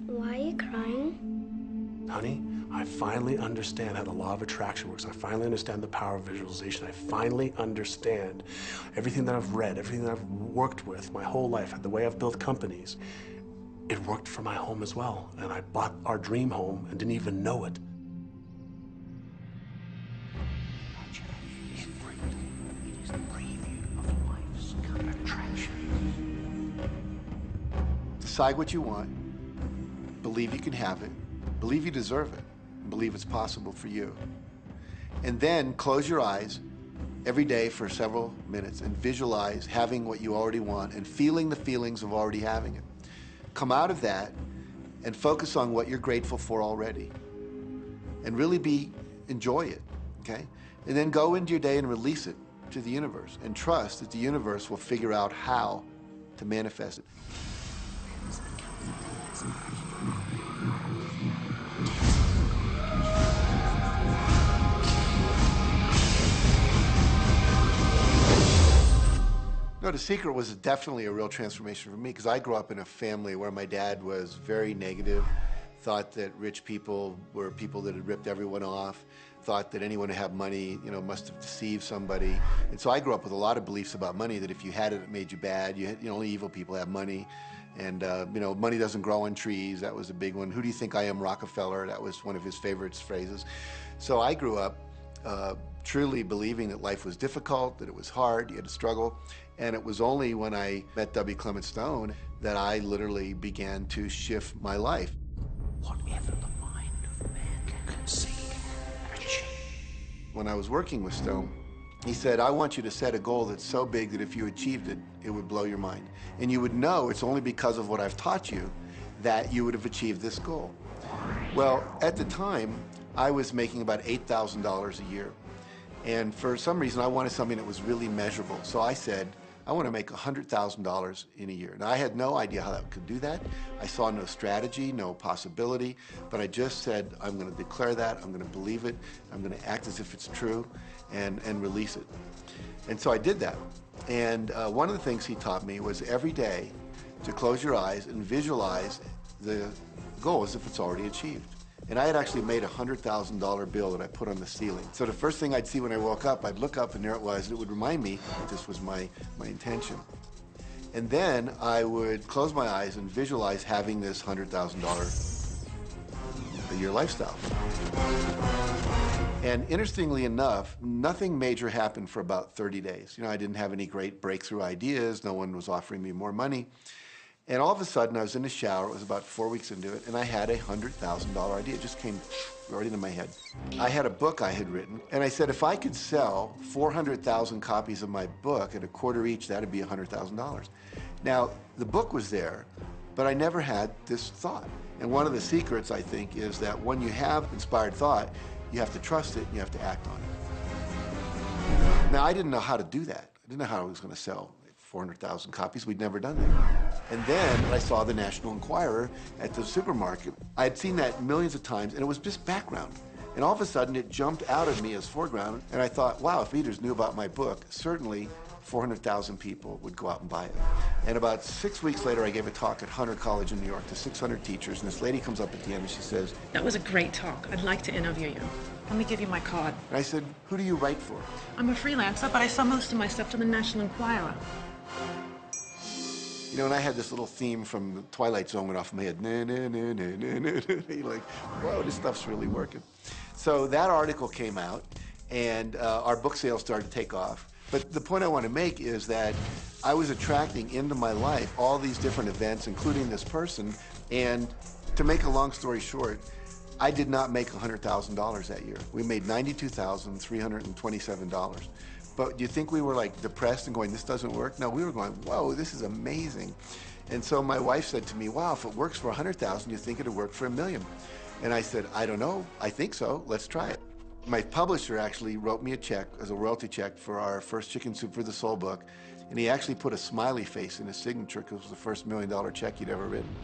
Why are you crying? Honey, I finally understand how the law of attraction works. I finally understand the power of visualization. I finally understand everything that I've read, everything that I've worked with my whole life, the way I've built companies. It worked for my home as well. And I bought our dream home and didn't even know it. It is the preview of life's attraction. Decide what you want. Believe you can have it. Believe you deserve it. Believe it's possible for you. And then close your eyes every day for several minutes and visualize having what you already want and feeling the feelings of already having it. Come out of that and focus on what you're grateful for already. And really enjoy it, okay? And then go into your day and release it to the universe and trust that the universe will figure out how to manifest it. No, The Secret was definitely a real transformation for me because I grew up in a family where my dad was very negative, thought that rich people were people that had ripped everyone off, thought that anyone who had money, you know, must have deceived somebody. And so I grew up with a lot of beliefs about money, that if you had it, it made you bad. Only evil people have money. And, you know, money doesn't grow on trees. That was a big one. Who do you think I am, Rockefeller? That was one of his favorite phrases. So I grew up truly believing that life was difficult, that it was hard, you had to struggle. And it was only when I met W. Clement Stone that I literally began to shift my life. Whatever the mind of man can conceive and achieve. When I was working with Stone, he said, I want you to set a goal that's so big that if you achieved it, it would blow your mind. And you would know it's only because of what I've taught you that you would have achieved this goal. Well, at the time, I was making about $8,000 a year. And for some reason, I wanted something that was really measurable. So I said, I want to make $100,000 in a year. Now, I had no idea how I could do that. I saw no strategy, no possibility, but I just said, I'm going to declare that, I'm going to believe it, I'm going to act as if it's true, and release it. And so I did that. And one of the things he taught me was every day to close your eyes and visualize the goal as if it's already achieved. And I had actually made a $100,000 bill that I put on the ceiling. So the first thing I'd see when I woke up, I'd look up and there it was, and it would remind me that this was my intention. And then I would close my eyes and visualize having this $100,000 a year lifestyle. And interestingly enough, nothing major happened for about 30 days. You know, I didn't have any great breakthrough ideas, no one was offering me more money. And all of a sudden, I was in the shower, it was about 4 weeks into it, and I had a $100,000 idea. It just came right into my head. I had a book I had written, and I said, if I could sell 400,000 copies of my book at $0.25 each, that'd be $100,000. Now, the book was there, but I never had this thought. And one of the secrets, I think, is that when you have inspired thought, you have to trust it, and you have to act on it. Now, I didn't know how to do that. I didn't know how I was going to sell 400,000 copies. We'd never done that. And then I saw the National Enquirer at the supermarket. I had seen that millions of times, and it was just background. And all of a sudden, it jumped out of me as foreground, and I thought, wow, if readers knew about my book, certainly 400,000 people would go out and buy it. And about 6 weeks later, I gave a talk at Hunter College in New York to 600 teachers, and this lady comes up at the end and she says, that was a great talk. I'd like to interview you. Let me give you my card. And I said, who do you write for? I'm a freelancer, but I sell most of my stuff to the National Enquirer. You know, and I had this little theme from the Twilight Zone went off in my head. Na, na, na, na, na, na. You're like, whoa, this stuff's really working. So that article came out, and our book sales started to take off. But the point I want to make is that I was attracting into my life all these different events, including this person. And to make a long story short, I did not make $100,000 that year. We made $92,327. But do you think we were like depressed and going, this doesn't work? No, we were going, whoa, this is amazing. And so my wife said to me, wow, if it works for 100,000, you think it'll work for $1 million? And I said, I don't know. I think so. Let's try it. My publisher actually wrote me a check as a royalty check for our first Chicken Soup for the Soul book. And he actually put a smiley face in his signature because it was the first $1 million check he'd ever written.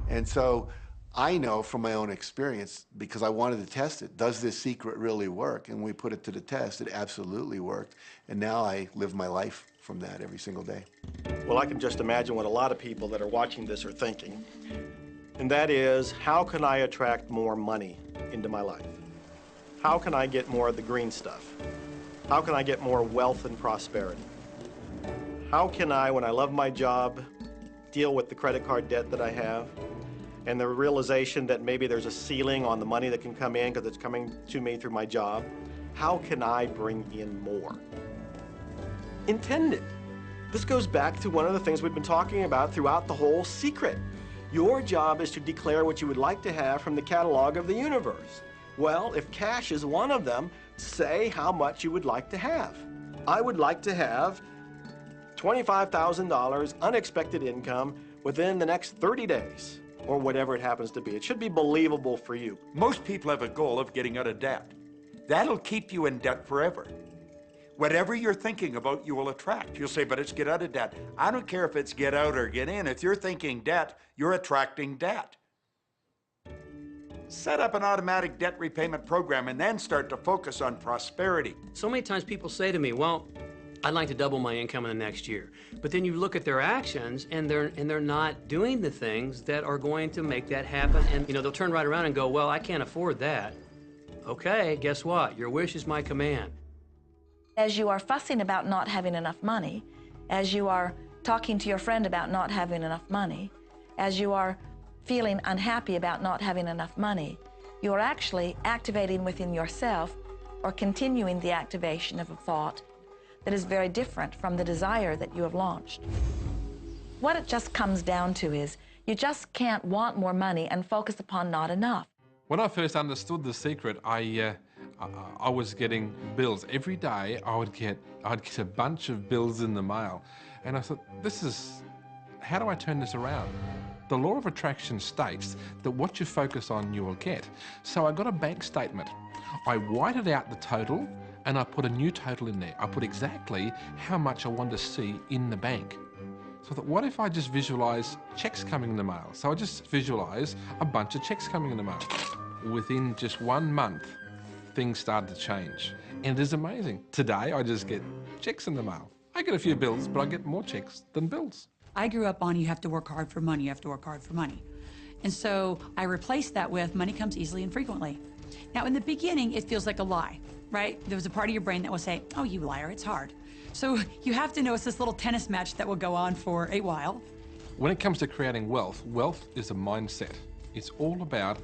And so I know from my own experience, because I wanted to test it, does this secret really work? And when we put it to the test, it absolutely worked. And now I live my life from that every single day. Well, I can just imagine what a lot of people that are watching this are thinking. And that is, how can I attract more money into my life? How can I get more of the green stuff? How can I get more wealth and prosperity? How can I, when I love my job, deal with the credit card debt that I have? And the realization that maybe there's a ceiling on the money that can come in because it's coming to me through my job. How can I bring in more? Intend it. This goes back to one of the things we've been talking about throughout the whole secret. Your job is to declare what you would like to have from the catalog of the universe. Well, if cash is one of them, say how much you would like to have. I would like to have $25,000 unexpected income within the next 30 days. or whatever it happens to be. It should be believable for you. Most people have a goal of getting out of debt. That'll keep you in debt forever. Whatever you're thinking about, you will attract. You'll say, but it's get out of debt. I don't care if it's get out or get in. If you're thinking debt, you're attracting debt. Set up an automatic debt repayment program and then start to focus on prosperity. So many times people say to me, well, I'd like to double my income in the next year. But then you look at their actions and they're not doing the things that are going to make that happen. And they'll turn right around and go, well, I can't afford that. Okay, guess what? Your wish is my command. As you are fussing about not having enough money, as you are talking to your friend about not having enough money, as you are feeling unhappy about not having enough money, you are actually activating within yourself or continuing the activation of a thought that is very different from the desire that you have launched. What it just comes down to is you just can't want more money and focus upon not enough. When I first understood The Secret, I was getting bills. Every day I'd get a bunch of bills in the mail. And I thought, how do I turn this around? The law of attraction states that what you focus on, you will get. So I got a bank statement. I whited out the total and I put a new total in there. I put exactly how much I wanted to see in the bank. So I thought, what if I just visualize checks coming in the mail? So I just visualize a bunch of checks coming in the mail. Within just 1 month, things started to change. And it is amazing. Today, I just get checks in the mail. I get a few bills, but I get more checks than bills. I grew up on you have to work hard for money, you have to work hard for money. And so I replaced that with money comes easily and frequently. Now, in the beginning, it feels like a lie, right? There was a part of your brain that will say, oh, you liar, it's hard. So you have to know it's this little tennis match that will go on for a while. When it comes to creating wealth, wealth is a mindset. It's all about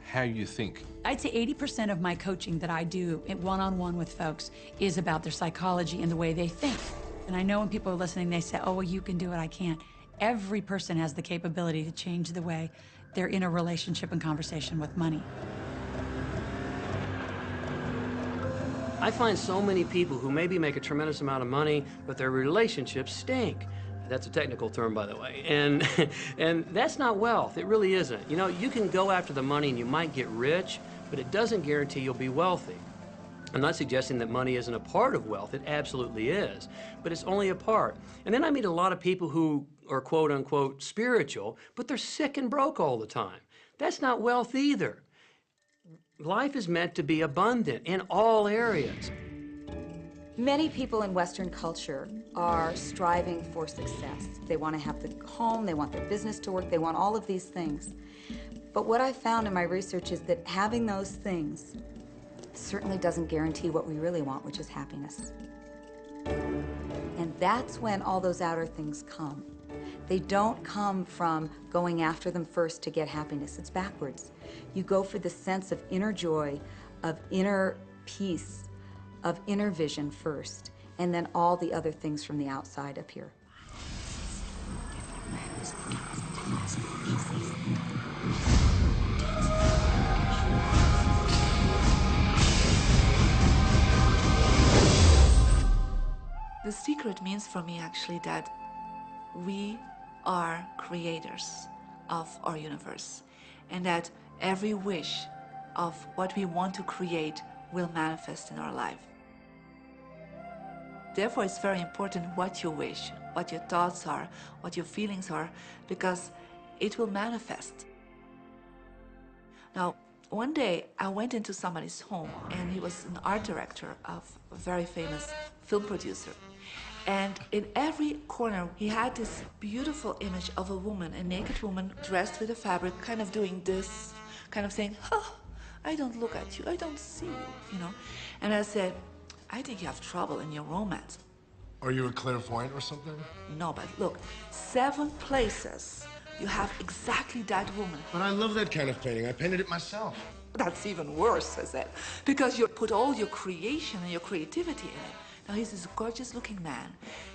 how you think. I'd say 80% of my coaching that I do one-on-one with folks is about their psychology and the way they think. And I know when people are listening, they say, oh, well, you can do it, I can't. Every person has the capability to change the way they're in a relationship and conversation with money. I find so many people who maybe make a tremendous amount of money, but their relationships stink. That's a technical term, by the way. And that's not wealth. It really isn't. You can go after the money and you might get rich, but it doesn't guarantee you'll be wealthy. I'm not suggesting that money isn't a part of wealth. It absolutely is, but it's only a part. And then I meet a lot of people who are quote unquote spiritual, but they're sick and broke all the time. That's not wealth either. Life is meant to be abundant in all areas. Many people in Western culture are striving for success. They want to have the home, they want their business to work, they want all of these things. But what I found in my research is that having those things certainly doesn't guarantee what we really want, which is happiness. And that's when all those outer things come. They don't come from going after them first to get happiness. It's backwards. You go for the sense of inner joy, of inner peace, of inner vision first, and then all the other things from the outside appear. The secret means for me actually that we are creators of our universe, and that every wish of what we want to create will manifest in our life. Therefore, it's very important what you wish, what your thoughts are, what your feelings are, because it will manifest. Now, one day I went into somebody's home, and he was an art director of a very famous film producer. And in every corner, he had this beautiful image of a woman, a naked woman dressed with a fabric, kind of doing this, kind of saying, oh, I don't look at you, I don't see you, And I said, I think you have trouble in your romance. Are you a clairvoyant or something? No, but look, 7 places you have exactly that woman. But I love that kind of painting. I painted it myself. That's even worse, I said, because you put all your creation and your creativity in it. Now, he's this gorgeous-looking man.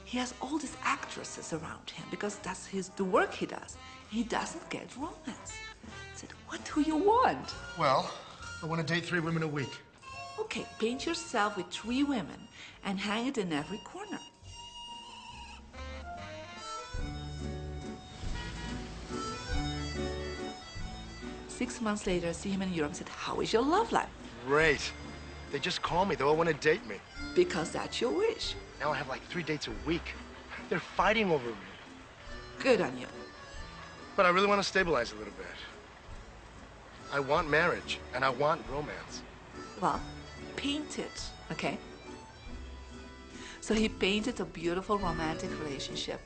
He has all these actresses around him because that's the work he does. He doesn't get romance. I said, what do you want? Well, I want to date 3 women a week. Okay, paint yourself with 3 women and hang it in every corner. 6 months later, see him in Europe and said, how is your love life? Great. They just call me. They all want to date me. Because that's your wish. Now I have like 3 dates a week. They're fighting over me. Good on you. But I really want to stabilize a little bit. I want marriage, and I want romance. Well, paint it, okay? So he painted a beautiful romantic relationship.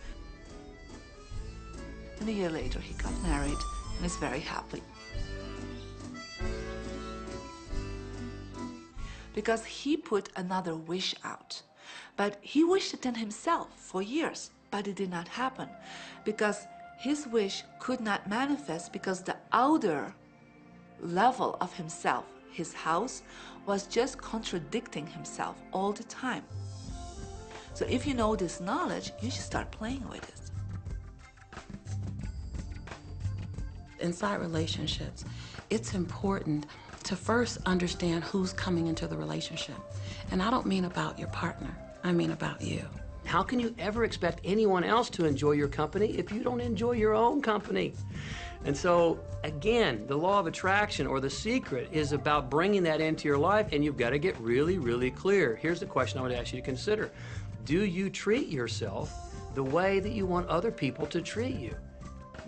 And a year later, he got married and is very happy. Because he put another wish out. But he wished it in himself for years, but it did not happen. Because his wish could not manifest because the outer level of himself, his house, was just contradicting himself all the time. So if you know this knowledge, you should start playing with it. Inside relationships, it's important to first understand who's coming into the relationship. And I don't mean about your partner, I mean about you. How can you ever expect anyone else to enjoy your company if you don't enjoy your own company? And so, again, the law of attraction, or the secret, is about bringing that into your life, and you've got to get really, really clear. Here's the question I would ask you to consider. Do you treat yourself the way that you want other people to treat you?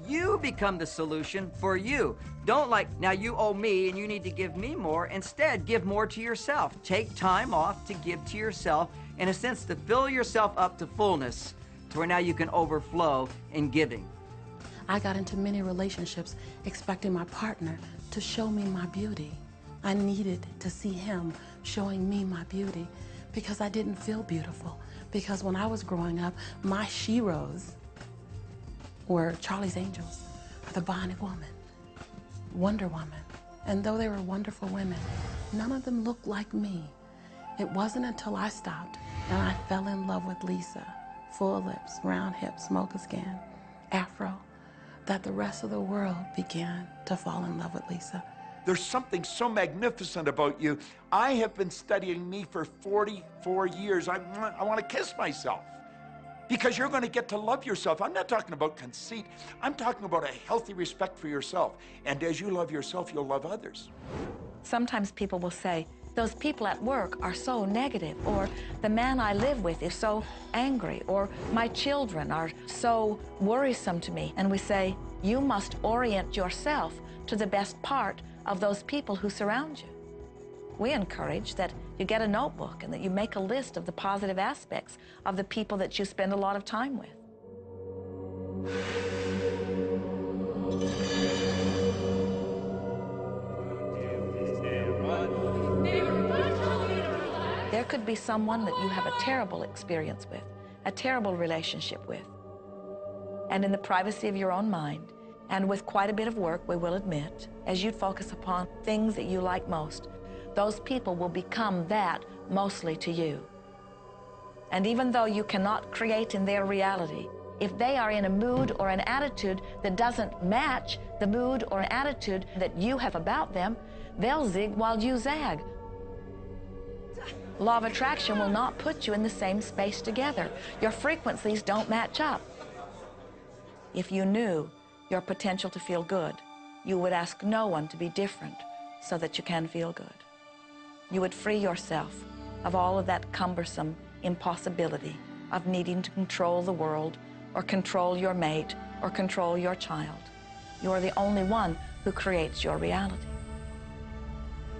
You become the solution for you. Don't now you owe me and you need to give me more. Instead, give more to yourself. Take time off to give to yourself, in a sense, to fill yourself up to fullness, to where now you can overflow in giving. I got into many relationships expecting my partner to show me my beauty. I needed to see him showing me my beauty because I didn't feel beautiful. Because when I was growing up, my sheroes were Charlie's Angels, the Bionic Woman, Wonder Woman. And though they were wonderful women, none of them looked like me. It wasn't until I stopped and I fell in love with Lisa, full lips, round hips, mocha skin, afro, that the rest of the world began to fall in love with Lisa. There's something so magnificent about you. I have been studying me for 44 years. I want to kiss myself. Because you're going to get to love yourself. I'm not talking about conceit. I'm talking about a healthy respect for yourself. And as you love yourself, you'll love others. Sometimes people will say, those people at work are so negative, or the man I live with is so angry, or my children are so worrisome to me. And we say, you must orient yourself to the best part of those people who surround you. We encourage that you get a notebook and that you make a list of the positive aspects of the people that you spend a lot of time with. There could be someone that you have a terrible experience with, a terrible relationship with. And in the privacy of your own mind, and with quite a bit of work, we will admit, as you focus upon things that you like most, those people will become that mostly to you. And even though you cannot create in their reality, if they are in a mood or an attitude that doesn't match the mood or an attitude that you have about them, they'll zig while you zag. Law of attraction will not put you in the same space together. Your frequencies don't match up. If you knew your potential to feel good, you would ask no one to be different so that you can feel good. You would free yourself of all of that cumbersome impossibility of needing to control the world or control your mate or control your child. You are the only one who creates your reality.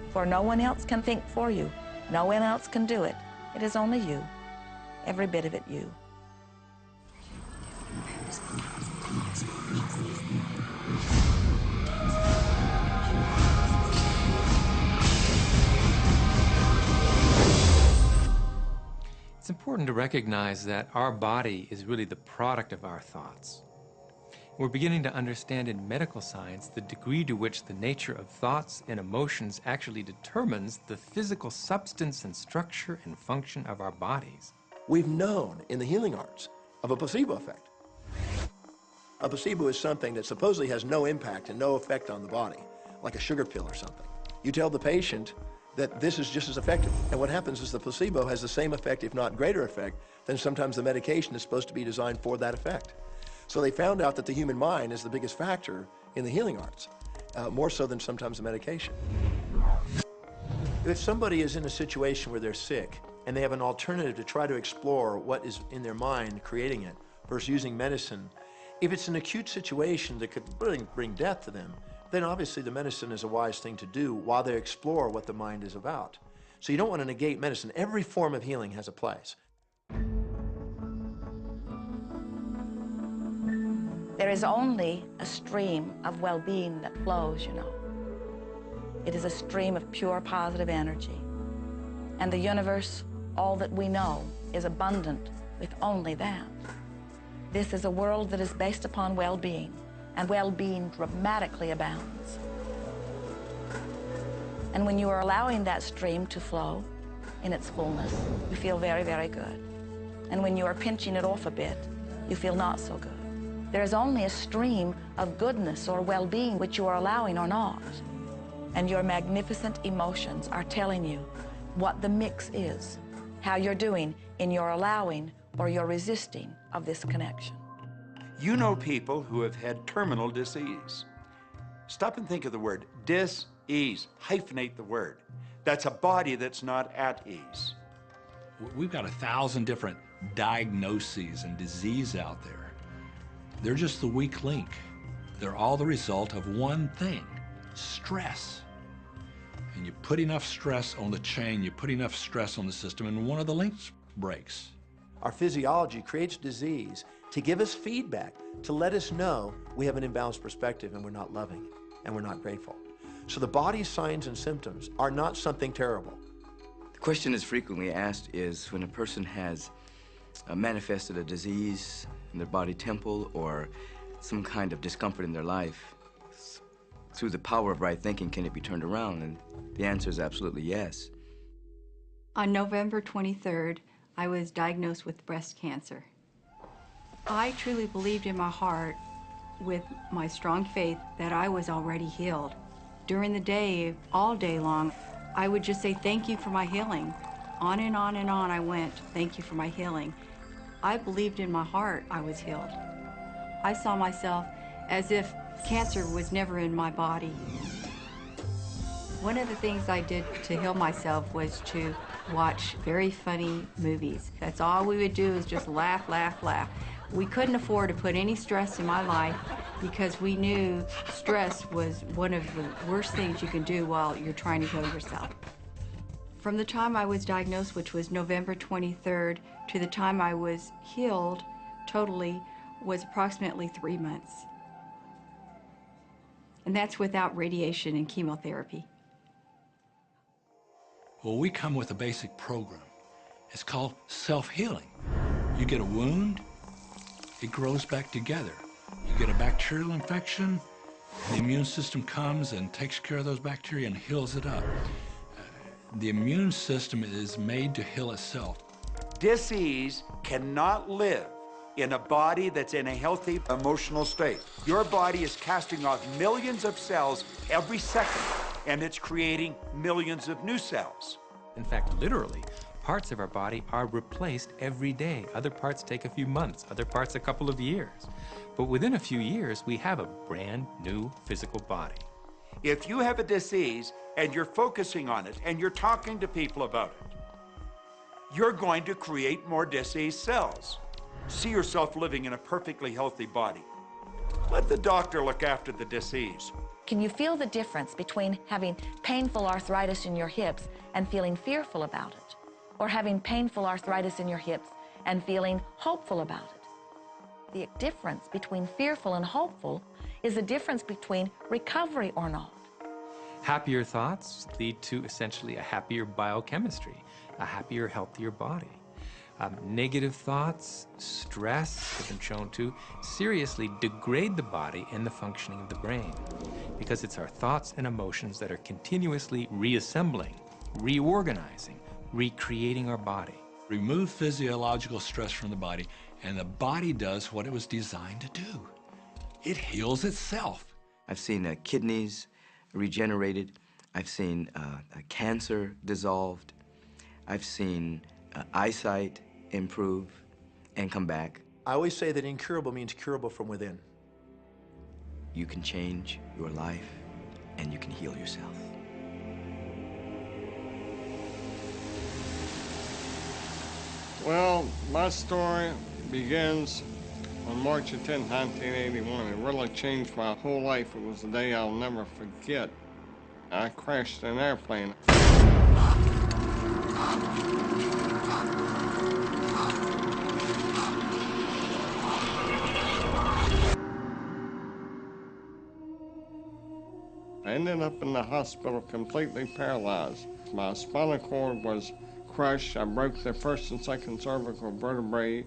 For no one else can think for you. No one else can do it. It is only you, every bit of it you. It's important to recognize that our body is really the product of our thoughts. We're beginning to understand in medical science the degree to which the nature of thoughts and emotions actually determines the physical substance and structure and function of our bodies. We've known in the healing arts of a placebo effect. A placebo is something that supposedly has no impact and no effect on the body, like a sugar pill or something. You tell the patient that this is just as effective. And what happens is the placebo has the same effect, if not greater effect, than sometimes the medication is supposed to be designed for that effect. So they found out that the human mind is the biggest factor in the healing arts. more so than sometimes the medication. If somebody is in a situation where they're sick and they have an alternative to try to explore what is in their mind creating it versus using medicine, if it's an acute situation that could really bring death to them, then obviously the medicine is a wise thing to do while they explore what the mind is about. So you don't want to negate medicine. Every form of healing has a place. There is only a stream of well-being that flows, you know. It is a stream of pure positive energy. And the universe, all that we know, is abundant with only that. This is a world that is based upon well-being, and well-being dramatically abounds. And when you are allowing that stream to flow in its fullness, you feel very, very good. And when you are pinching it off a bit, you feel not so good. There is only a stream of goodness or well-being which you are allowing or not. And your magnificent emotions are telling you what the mix is, how you're doing in your allowing or your resisting of this connection. You know people who have had terminal disease. Stop and think of the word dis-ease. Hyphenate the word. That's a body that's not at ease. We've got 1,000 different diagnoses and disease out there. They're just the weak link. They're all the result of one thing: stress. And you put enough stress on the chain, you put enough stress on the system, and one of the links breaks. Our physiology creates disease to give us feedback, to let us know we have an imbalanced perspective and we're not loving and we're not grateful. So the body's signs and symptoms are not something terrible. The question that's frequently asked is when a person has manifested a disease in their body temple or some kind of discomfort in their life, through the power of right thinking, can it be turned around? And the answer is absolutely yes. On November 23rd, I was diagnosed with breast cancer. I truly believed in my heart, with my strong faith, that I was already healed. During the day, all day long, I would just say, thank you for my healing. On and on and on I went, thank you for my healing. I believed in my heart I was healed. I saw myself as if cancer was never in my body. One of the things I did to heal myself was to watch very funny movies. That's all we would do, is just laugh, laugh, laugh. We couldn't afford to put any stress in my life because we knew stress was one of the worst things you can do while you're trying to heal yourself. From the time I was diagnosed, which was November 23rd, to the time I was healed totally was approximately 3 months. And that's without radiation and chemotherapy. Well, we come with a basic program. It's called self-healing. You get a wound, it grows back together. You get a bacterial infection, the immune system comes and takes care of those bacteria and heals it up. The immune system is made to heal itself. Dis-ease cannot live in a body that's in a healthy emotional state. Your body is casting off millions of cells every second, and it's creating millions of new cells. In fact, literally, parts of our body are replaced every day. Other parts take a few months, other parts a couple of years. But within a few years, we have a brand new physical body. If you have a disease and you're focusing on it and you're talking to people about it, you're going to create more diseased cells. See yourself living in a perfectly healthy body. Let the doctor look after the disease. Can you feel the difference between having painful arthritis in your hips and feeling fearful about it? Or having painful arthritis in your hips and feeling hopeful about it? The difference between fearful and hopeful is the difference between recovery or not. Happier thoughts lead to essentially a happier biochemistry, a happier, healthier body. Negative thoughts, stress, have been shown to seriously degrade the body and the functioning of the brain, because it's our thoughts and emotions that are continuously reassembling, reorganizing, recreating our body. Remove physiological stress from the body, and the body does what it was designed to do. It heals itself. I've seen kidneys regenerated. I've seen cancer dissolved. I've seen eyesight improve and come back. I always say that incurable means curable from within. You can change your life and you can heal yourself. Well, my story begins on March 10, 1981. It really changed my whole life. It was a day I'll never forget. I crashed an airplane. I ended up in the hospital completely paralyzed. My spinal cord was crushed. I broke the first and second cervical vertebrae.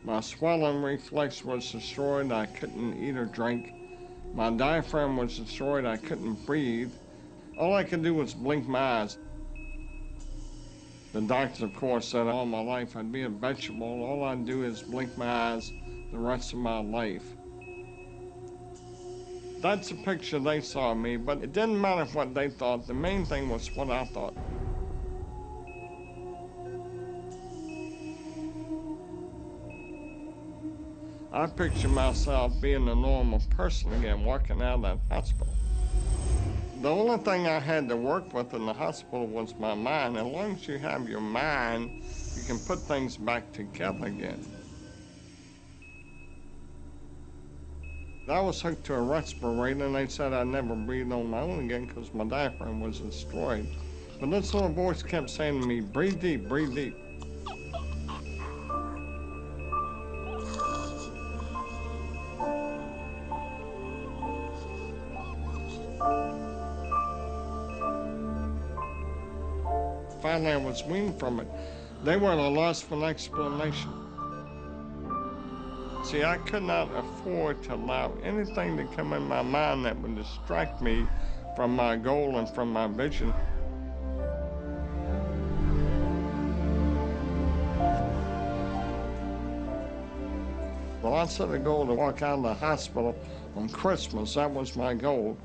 My swallowing reflex was destroyed. I couldn't eat or drink. My diaphragm was destroyed. I couldn't breathe. All I could do was blink my eyes. The doctors, of course, said all my life I'd be a vegetable. All I'd do is blink my eyes the rest of my life. That's the picture they saw of me, but it didn't matter what they thought. The main thing was what I thought. I picture myself being a normal person again, walking out of that hospital. The only thing I had to work with in the hospital was my mind. As long as you have your mind, you can put things back together again. I was hooked to a respirator, and they said I'd never breathe on my own again because my diaphragm was destroyed. But this little voice kept saying to me, breathe deep, breathe deep. Finally, I was weaned from it. They were at a loss for an explanation. See, I could not afford to allow anything to come in my mind that would distract me from my goal and from my vision. Well, I set a goal to walk out of the hospital on Christmas. That was my goal.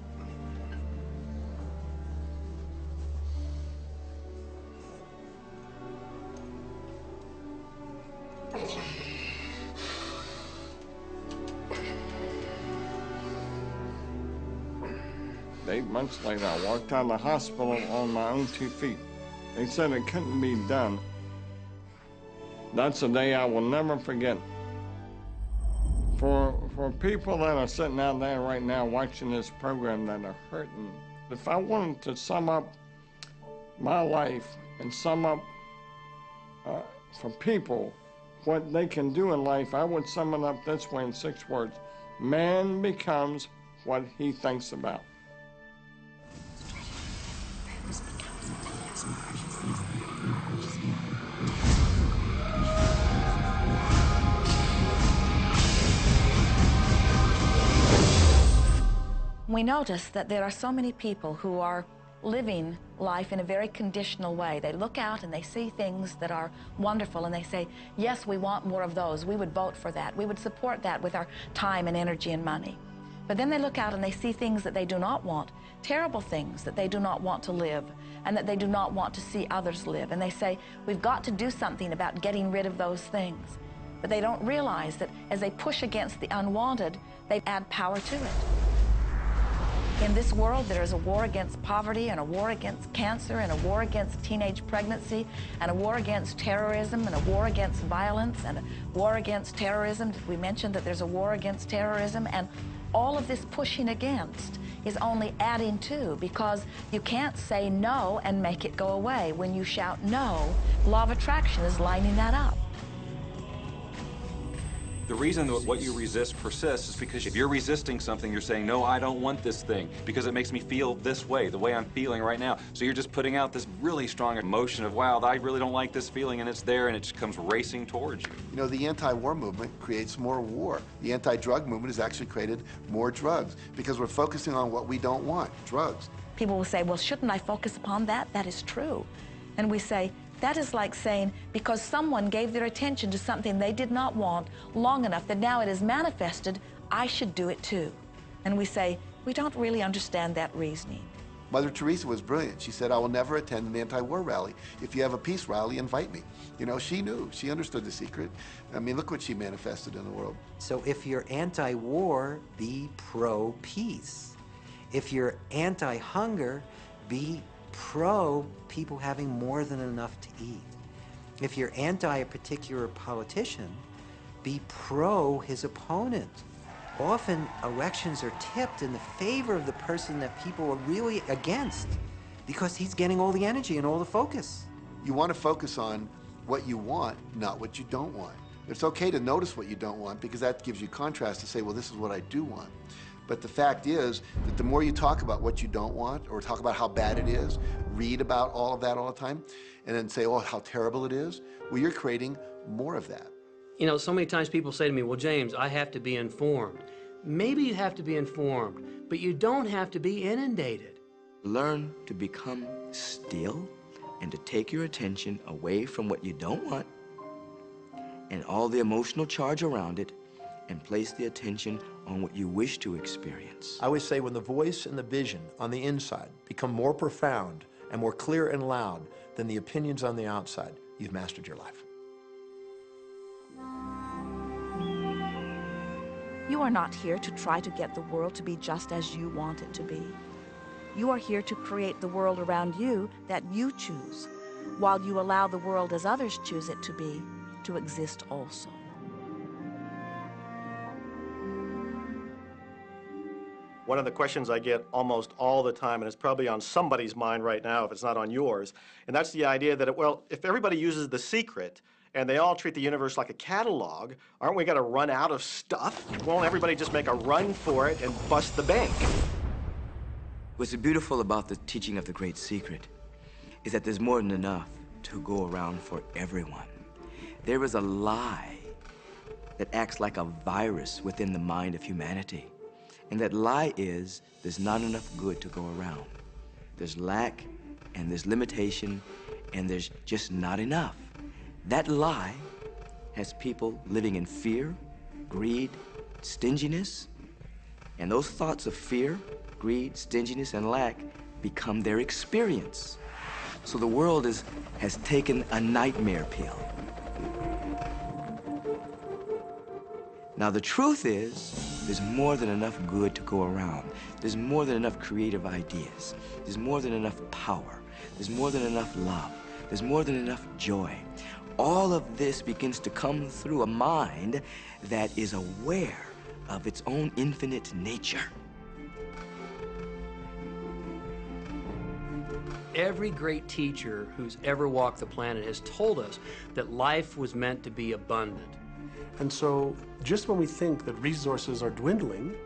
Eight months later, I walked out of the hospital on my own 2 feet. They said it couldn't be done. That's a day I will never forget. For people that are sitting out there right now watching this program that are hurting, if I wanted to sum up my life and sum up for people what they can do in life, I would sum it up this way in 6 words. Man becomes what he thinks about. We notice that there are so many people who are living life in a very conditional way. They look out and they see things that are wonderful and they say, yes, we want more of those. We would vote for that. We would support that with our time and energy and money. But then they look out and they see things that they do not want, terrible things that they do not want to live and that they do not want to see others live. And they say, we've got to do something about getting rid of those things. But they don't realize that as they push against the unwanted, they add power to it. In this world, there is a war against poverty and a war against cancer and a war against teenage pregnancy and a war against terrorism and a war against violence and a war against terrorism. We mentioned that there's a war against terrorism, and all of this pushing against is only adding to, because you can't say no and make it go away. When you shout no, law of attraction is lining that up. The reason that what you resist persists is because if you're resisting something, you're saying, no, I don't want this thing because it makes me feel this way, the way I'm feeling right now. So you're just putting out this really strong emotion of, wow, I really don't like this feeling, and it's there, and it just comes racing towards you. You know, the anti-war movement creates more war. The anti-drug movement has actually created more drugs because we're focusing on what we don't want, drugs. People will say, well, shouldn't I focus upon that? That is true. And we say, that is like saying, because someone gave their attention to something they did not want long enough that now it is manifested, I should do it too. And we say, we don't really understand that reasoning. Mother Teresa was brilliant. She said, I will never attend an anti-war rally. If you have a peace rally, invite me. You know, she knew. She understood the secret. I mean, look what she manifested in the world. So if you're anti-war, be pro-peace. If you're anti-hunger, be pro people having more than enough to eat. If you're anti a particular politician, be pro his opponent. Often elections are tipped in the favor of the person that people are really against because he's getting all the energy and all the focus. You want to focus on what you want, not what you don't want. It's okay to notice what you don't want because that gives you contrast to say, well, this is what I do want. But the fact is that the more you talk about what you don't want or talk about how bad it is, read about all of that all the time, and then say, oh, how terrible it is, well, you're creating more of that. You know, so many times people say to me, well, James, I have to be informed. Maybe you have to be informed, but you don't have to be inundated. Learn to become still and to take your attention away from what you don't want and all the emotional charge around it and place the attention on what you wish to experience. I always say when the voice and the vision on the inside become more profound and more clear and loud than the opinions on the outside, you've mastered your life. You are not here to try to get the world to be just as you want it to be. You are here to create the world around you that you choose, while you allow the world as others choose it to be, to exist also. One of the questions I get almost all the time, and it's probably on somebody's mind right now if it's not on yours, and that's the idea that, well, if everybody uses The Secret and they all treat the universe like a catalog, aren't we going to run out of stuff? Won't everybody just make a run for it and bust the bank? What's beautiful about the teaching of the Great Secret is that there's more than enough to go around for everyone. There is a lie that acts like a virus within the mind of humanity. And that lie is there's not enough good to go around. There's lack, and there's limitation, and there's just not enough. That lie has people living in fear, greed, stinginess, and those thoughts of fear, greed, stinginess, and lack become their experience. So the world has taken a nightmare pill. Now the truth is, there's more than enough good to go around. There's more than enough creative ideas. There's more than enough power. There's more than enough love. There's more than enough joy. All of this begins to come through a mind that is aware of its own infinite nature. Every great teacher who's ever walked the planet has told us that life was meant to be abundant. And so, just when we think that resources are dwindling,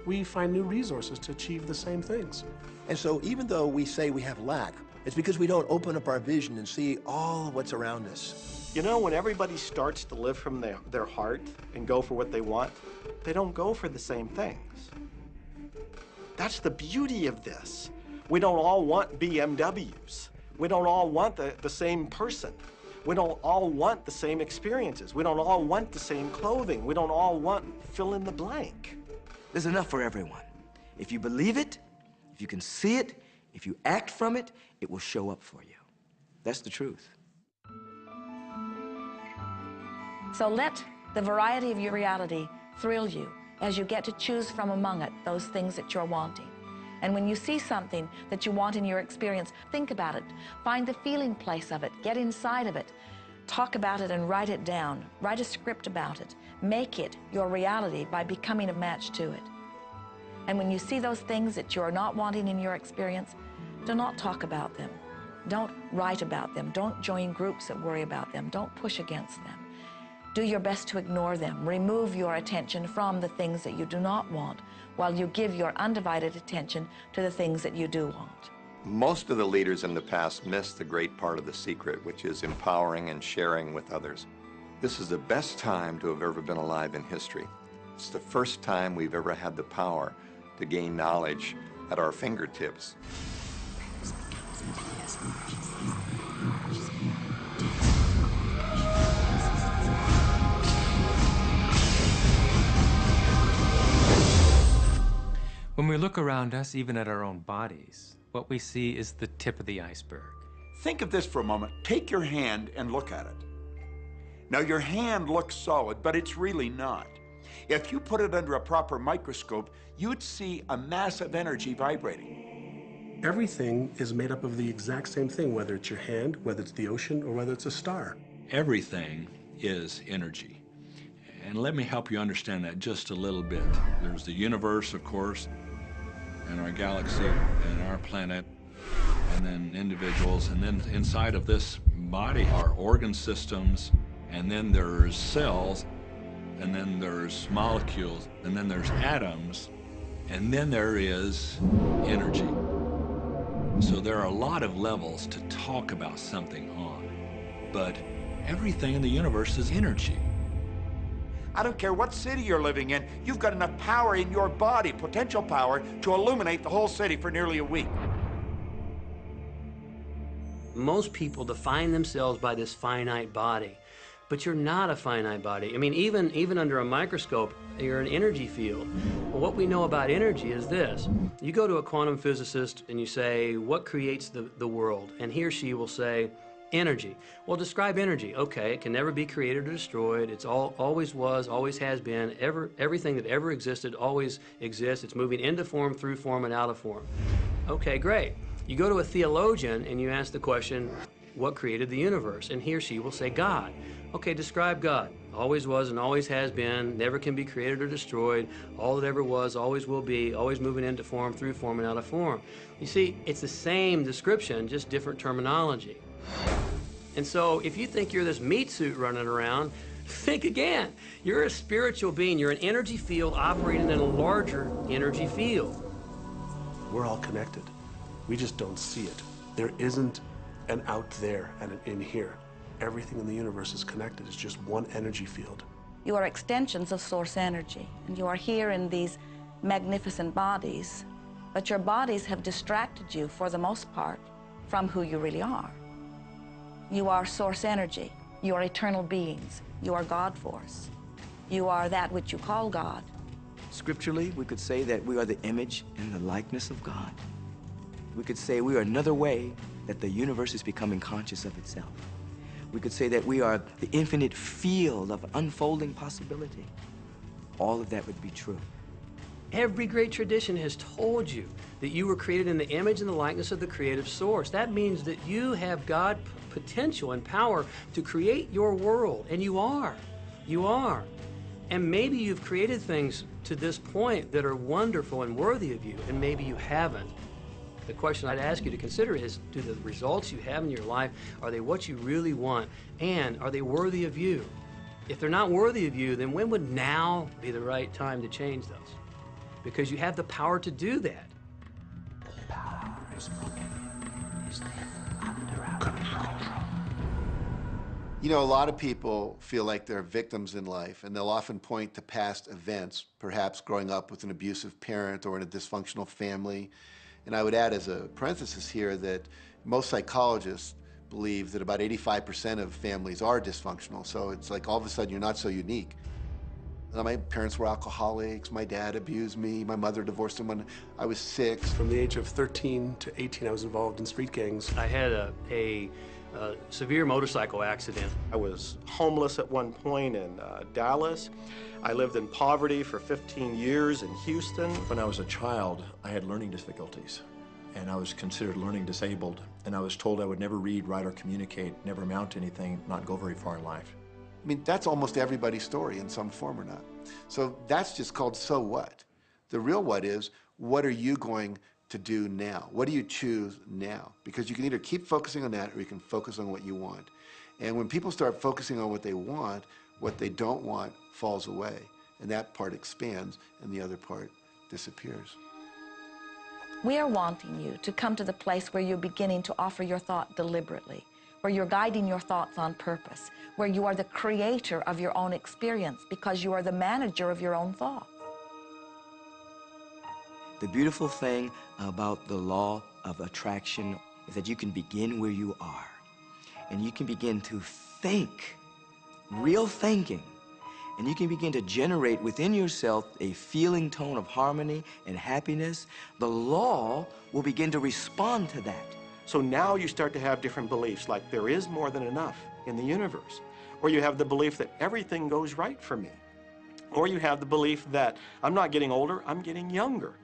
we find new resources to achieve the same things. And so even though we say we have lack, it's because we don't open up our vision and see all of what's around us. You know, when everybody starts to live from their heart and go for what they want, they don't go for the same things. That's the beauty of this. We don't all want BMWs. We don't all want the same person. We don't all want the same experiences. We don't all want the same clothing. We don't all want fill in the blank. There's enough for everyone. If you believe it, if you can see it, if you act from it, it will show up for you. That's the truth. So let the variety of your reality thrill you as you get to choose from among it those things that you're wanting. And when you see something that you want in your experience, think about it. Find the feeling place of it. Get inside of it. Talk about it and write it down. Write a script about it. Make it your reality by becoming a match to it. And when you see those things that you're not wanting in your experience, do not talk about them. Don't write about them. Don't join groups that worry about them. Don't push against them. Do your best to ignore them. Remove your attention from the things that you do not want, while you give your undivided attention to the things that you do want. Most of the leaders in the past missed the great part of the secret, which is empowering and sharing with others. This is the best time to have ever been alive in history. It's the first time we've ever had the power to gain knowledge at our fingertips. When we look around us, even at our own bodies, what we see is the tip of the iceberg. Think of this for a moment. Take your hand and look at it. Now, your hand looks solid, but it's really not. If you put it under a proper microscope, you'd see a mass of energy vibrating. Everything is made up of the exact same thing, whether it's your hand, whether it's the ocean, or whether it's a star. Everything is energy. And let me help you understand that just a little bit. There's the universe, of course, and our galaxy, and our planet, and then individuals, and then inside of this body are organ systems, and then there's cells, and then there's molecules, and then there's atoms, and then there is energy. So there are a lot of levels to talk about something on, but everything in the universe is energy. I don't care what city you're living in, you've got enough power in your body, potential power, to illuminate the whole city for nearly a week. Most people define themselves by this finite body, but you're not a finite body. I mean, even under a microscope, you're an energy field. Well, what we know about energy is this. You go to a quantum physicist and you say, what creates the world? And he or she will say, energy. Well, describe energy. Okay, it can never be created or destroyed. It's always was, always has been. Everything that ever existed always exists. It's moving into form, through form, and out of form. Okay, great. You go to a theologian and you ask the question, what created the universe? And he or she will say, God. Okay, describe God. Always was and always has been, never can be created or destroyed, all that ever was, always will be, always moving into form, through form, and out of form. You see, it's the same description, just different terminology. And so if you think you're this meat suit running around, think again. You're a spiritual being. You're an energy field operating in a larger energy field. We're all connected. We just don't see it. There isn't an out there and an in here. Everything in the universe is connected. It's just one energy field. You are extensions of source energy, and you are here in these magnificent bodies, but your bodies have distracted you, for the most part, from who you really are. You are source energy. You are eternal beings. You are God force. You are that which you call God. Scripturally, we could say that we are the image and the likeness of God. We could say we are another way that the universe is becoming conscious of itself. We could say that we are the infinite field of unfolding possibility. All of that would be true. Every great tradition has told you that you were created in the image and the likeness of the creative source. That means that you have God potential and power to create your world, and you are. You are. And maybe you've created things to this point that are wonderful and worthy of you, and maybe you haven't. The question I'd ask you to consider is, do the results you have in your life, are they what you really want? And are they worthy of you? If they're not worthy of you, then when would now be the right time to change those? Because you have the power to do that. The power is under our control. You know, a lot of people feel like they're victims in life, and they'll often point to past events, perhaps growing up with an abusive parent or in a dysfunctional family. And I would add as a parenthesis here that most psychologists believe that about 85% of families are dysfunctional. So it's like all of a sudden you're not so unique. My parents were alcoholics, my dad abused me, my mother divorced him when I was 6. From the age of 13 to 18, I was involved in street gangs. I had a severe motorcycle accident. I was homeless at one point in Dallas. I lived in poverty for 15 years in Houston. When I was a child, I had learning difficulties, and I was considered learning disabled, and I was told I would never read, write, or communicate, never amount to anything, not go very far in life. I mean, that's almost everybody's story in some form or not. So that's just called so what. The real what is, what are you going to do now? What do you choose now? Because you can either keep focusing on that or you can focus on what you want. And when people start focusing on what they don't want falls away. And that part expands and the other part disappears. We are wanting you to come to the place where you're beginning to offer your thought deliberately, where you're guiding your thoughts on purpose, where you are the creator of your own experience because you are the manager of your own thoughts. The beautiful thing about the law of attraction is that you can begin where you are, and you can begin to think, real thinking, and you can begin to generate within yourself a feeling tone of harmony and happiness. The law will begin to respond to that. So now you start to have different beliefs, like there is more than enough in the universe, or you have the belief that everything goes right for me. Or you have the belief that I'm not getting older, I'm getting younger.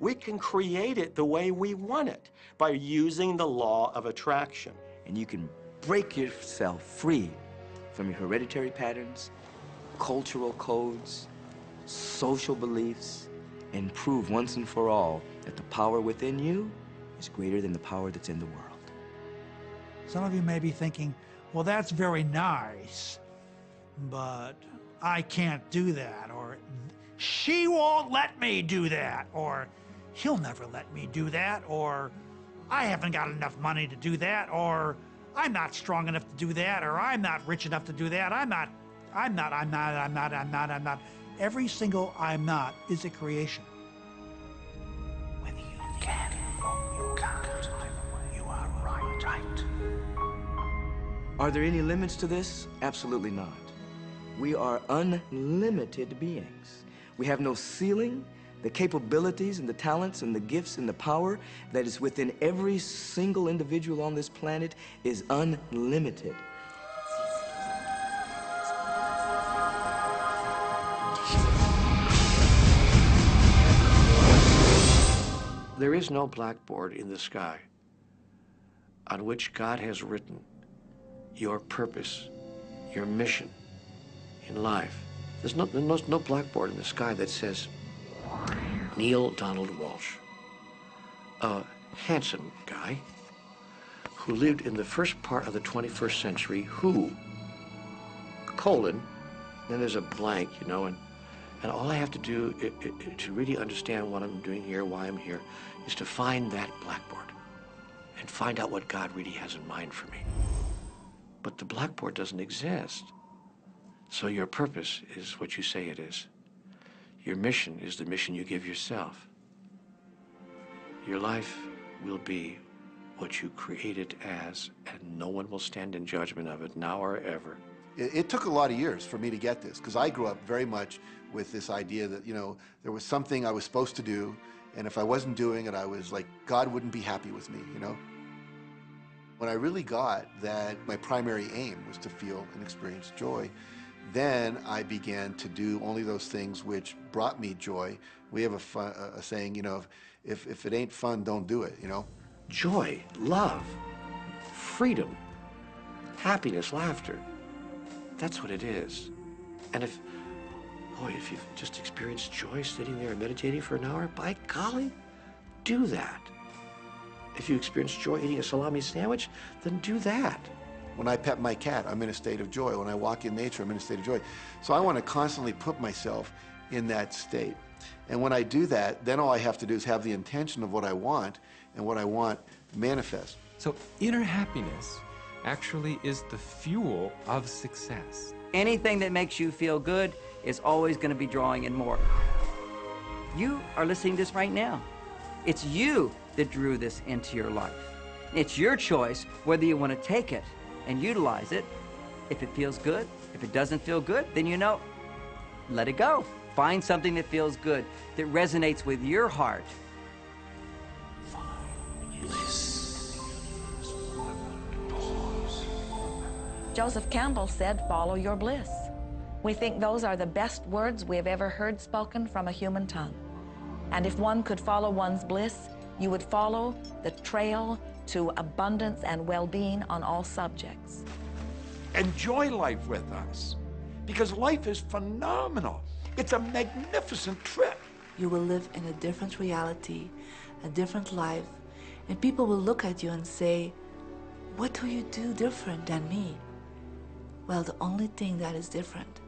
We can create it the way we want it by using the law of attraction. And you can break yourself free from your hereditary patterns, cultural codes, social beliefs, and prove once and for all that the power within you is greater than the power that's in the world. Some of you may be thinking, well, that's very nice, but I can't do that, or she won't let me do that, or he'll never let me do that, or I haven't got enough money to do that, or I'm not strong enough to do that, or I'm not rich enough to do that, I'm not. Every single I'm not is a creation. Whether you can or you can't, you are right. Are there any limits to this? Absolutely not. We are unlimited beings. We have no ceiling. The capabilities and the talents and the gifts and the power that is within every single individual on this planet is unlimited. There is no blackboard in the sky on which God has written your purpose, your mission in life. There's no blackboard in the sky that says, Neil Donald Walsh, a handsome guy who lived in the first part of the 21st century, who, colon, then there's a blank, you know, and all I have to do to really understand what I'm doing here, why I'm here, is to find that blackboard and find out what God really has in mind for me. But the blackboard doesn't exist. So your purpose is what you say it is. Your mission is the mission you give yourself. Your life will be what you create it as, and no one will stand in judgment of it now or ever. It took a lot of years for me to get this, because I grew up very much with this idea that, you know, there was something I was supposed to do, and if I wasn't doing it, I was like, God wouldn't be happy with me, you know? When I really got that my primary aim was to feel and experience joy, then I began to do only those things which brought me joy. We have a saying, you know, if it ain't fun, don't do it, you know? Joy, love, freedom, happiness, laughter. That's what it is. And if you've just experienced joy sitting there and meditating for an hour, by golly, do that. If you experience joy eating a salami sandwich, then do that. When I pet my cat, I'm in a state of joy. When I walk in nature, I'm in a state of joy. So I want to constantly put myself in that state. And when I do that, then all I have to do is have the intention of what I want, and what I want manifest. So inner happiness actually is the fuel of success. Anything that makes you feel good is always going to be drawing in more. You are listening to this right now. It's you that drew this into your life. It's your choice whether you want to take it and utilize it. If it feels good, if it doesn't feel good, then you know, let it go. Find something that feels good, that resonates with your heart. Joseph Campbell said, "Follow your bliss." We think those are the best words we have ever heard spoken from a human tongue. And if one could follow one's bliss, you would follow the trail to abundance and well-being on all subjects. Enjoy life with us, because life is phenomenal. It's a magnificent trip. You will live in a different reality, a different life, and people will look at you and say, "What do you do different than me?" Well, the only thing that is different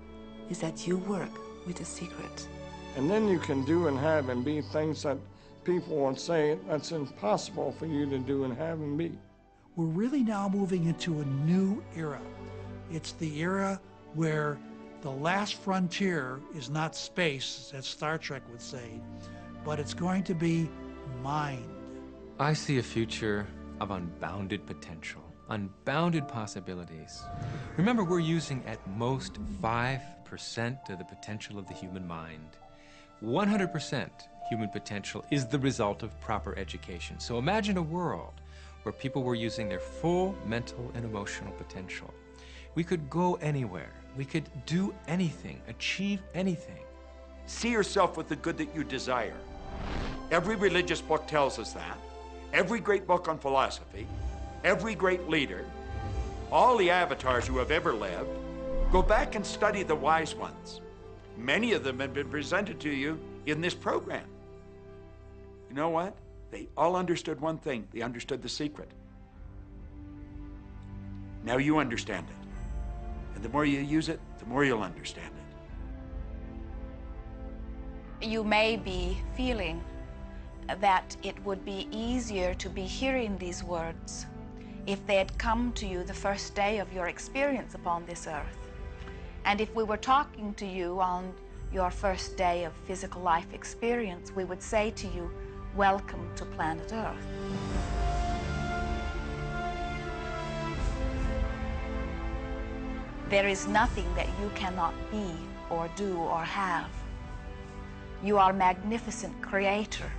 is that you work with a secret. And then you can do and have and be things that people would say that's impossible for you to do and have and be. We're really now moving into a new era. It's the era where the last frontier is not space, as Star Trek would say, but it's going to be mind. I see a future of unbounded potential, unbounded possibilities. Remember, we're using at most 5% of the potential of the human mind. 100% human potential is the result of proper education. So imagine a world where people were using their full mental and emotional potential. We could go anywhere, We could do anything, achieve anything. See yourself with the good that you desire. Every religious book tells us that. Every great book on philosophy, every great leader, all the avatars who have ever lived. Go back and study the wise ones. Many of them have been presented to you in this program. You know what? They all understood one thing. They understood the secret. Now you understand it. And the more you use it, the more you'll understand it. You may be feeling that it would be easier to be hearing these words if they had come to you the first day of your experience upon this earth. And if we were talking to you on your first day of physical life experience, we would say to you, welcome to planet Earth. There is nothing that you cannot be or do or have. You are a magnificent creator,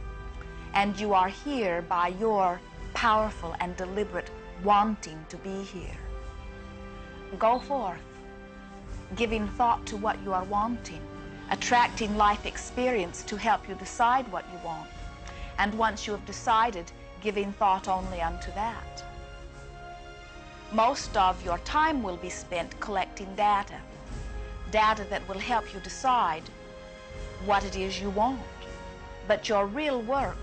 and you are here by your powerful and deliberate wanting to be here. Go forth, giving thought to what you are wanting, attracting life experience to help you decide what you want. And once you have decided, giving thought only unto that. Most of your time will be spent collecting data that will help you decide what it is you want. But your real work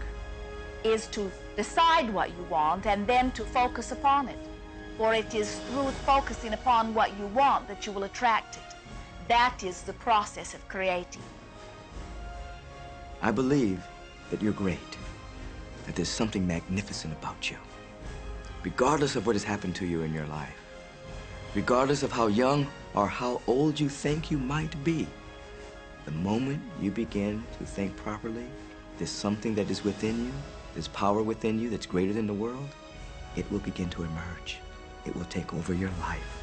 is to decide what you want and then to focus upon it. For it is through focusing upon what you want that you will attract it. That is the process of creating. I believe that you're great, that there's something magnificent about you. Regardless of what has happened to you in your life, regardless of how young or how old you think you might be, the moment you begin to think properly, there's something that is within you, there's power within you that's greater than the world, it will begin to emerge. It will take over your life.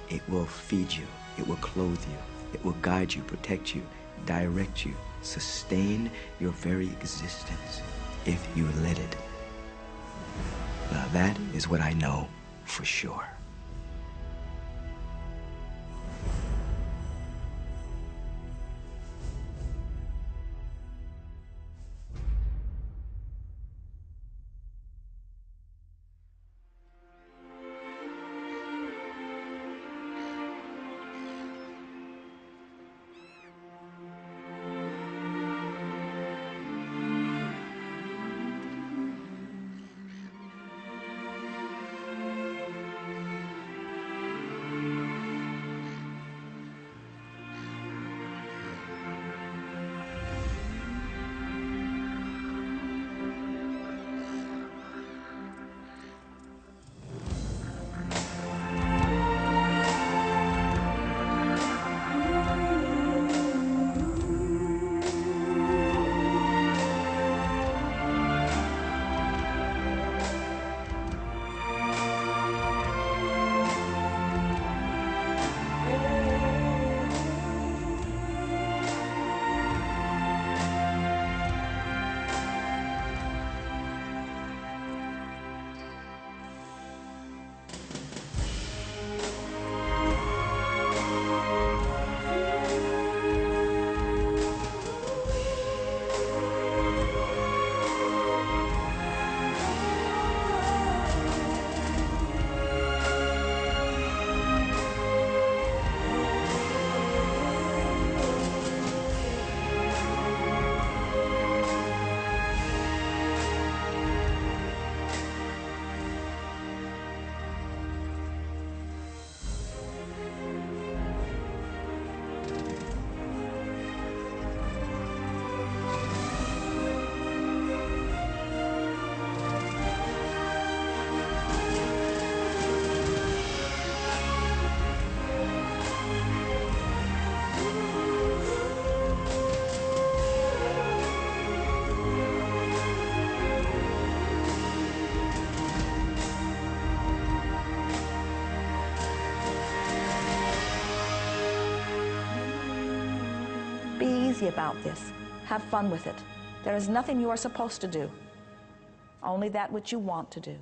It will feed you. It will clothe you. It will guide you, protect you, direct you, sustain your very existence if you let it. Now that is what I know for sure. Easy about this. Have fun with it. There is nothing you are supposed to do, only that which you want to do.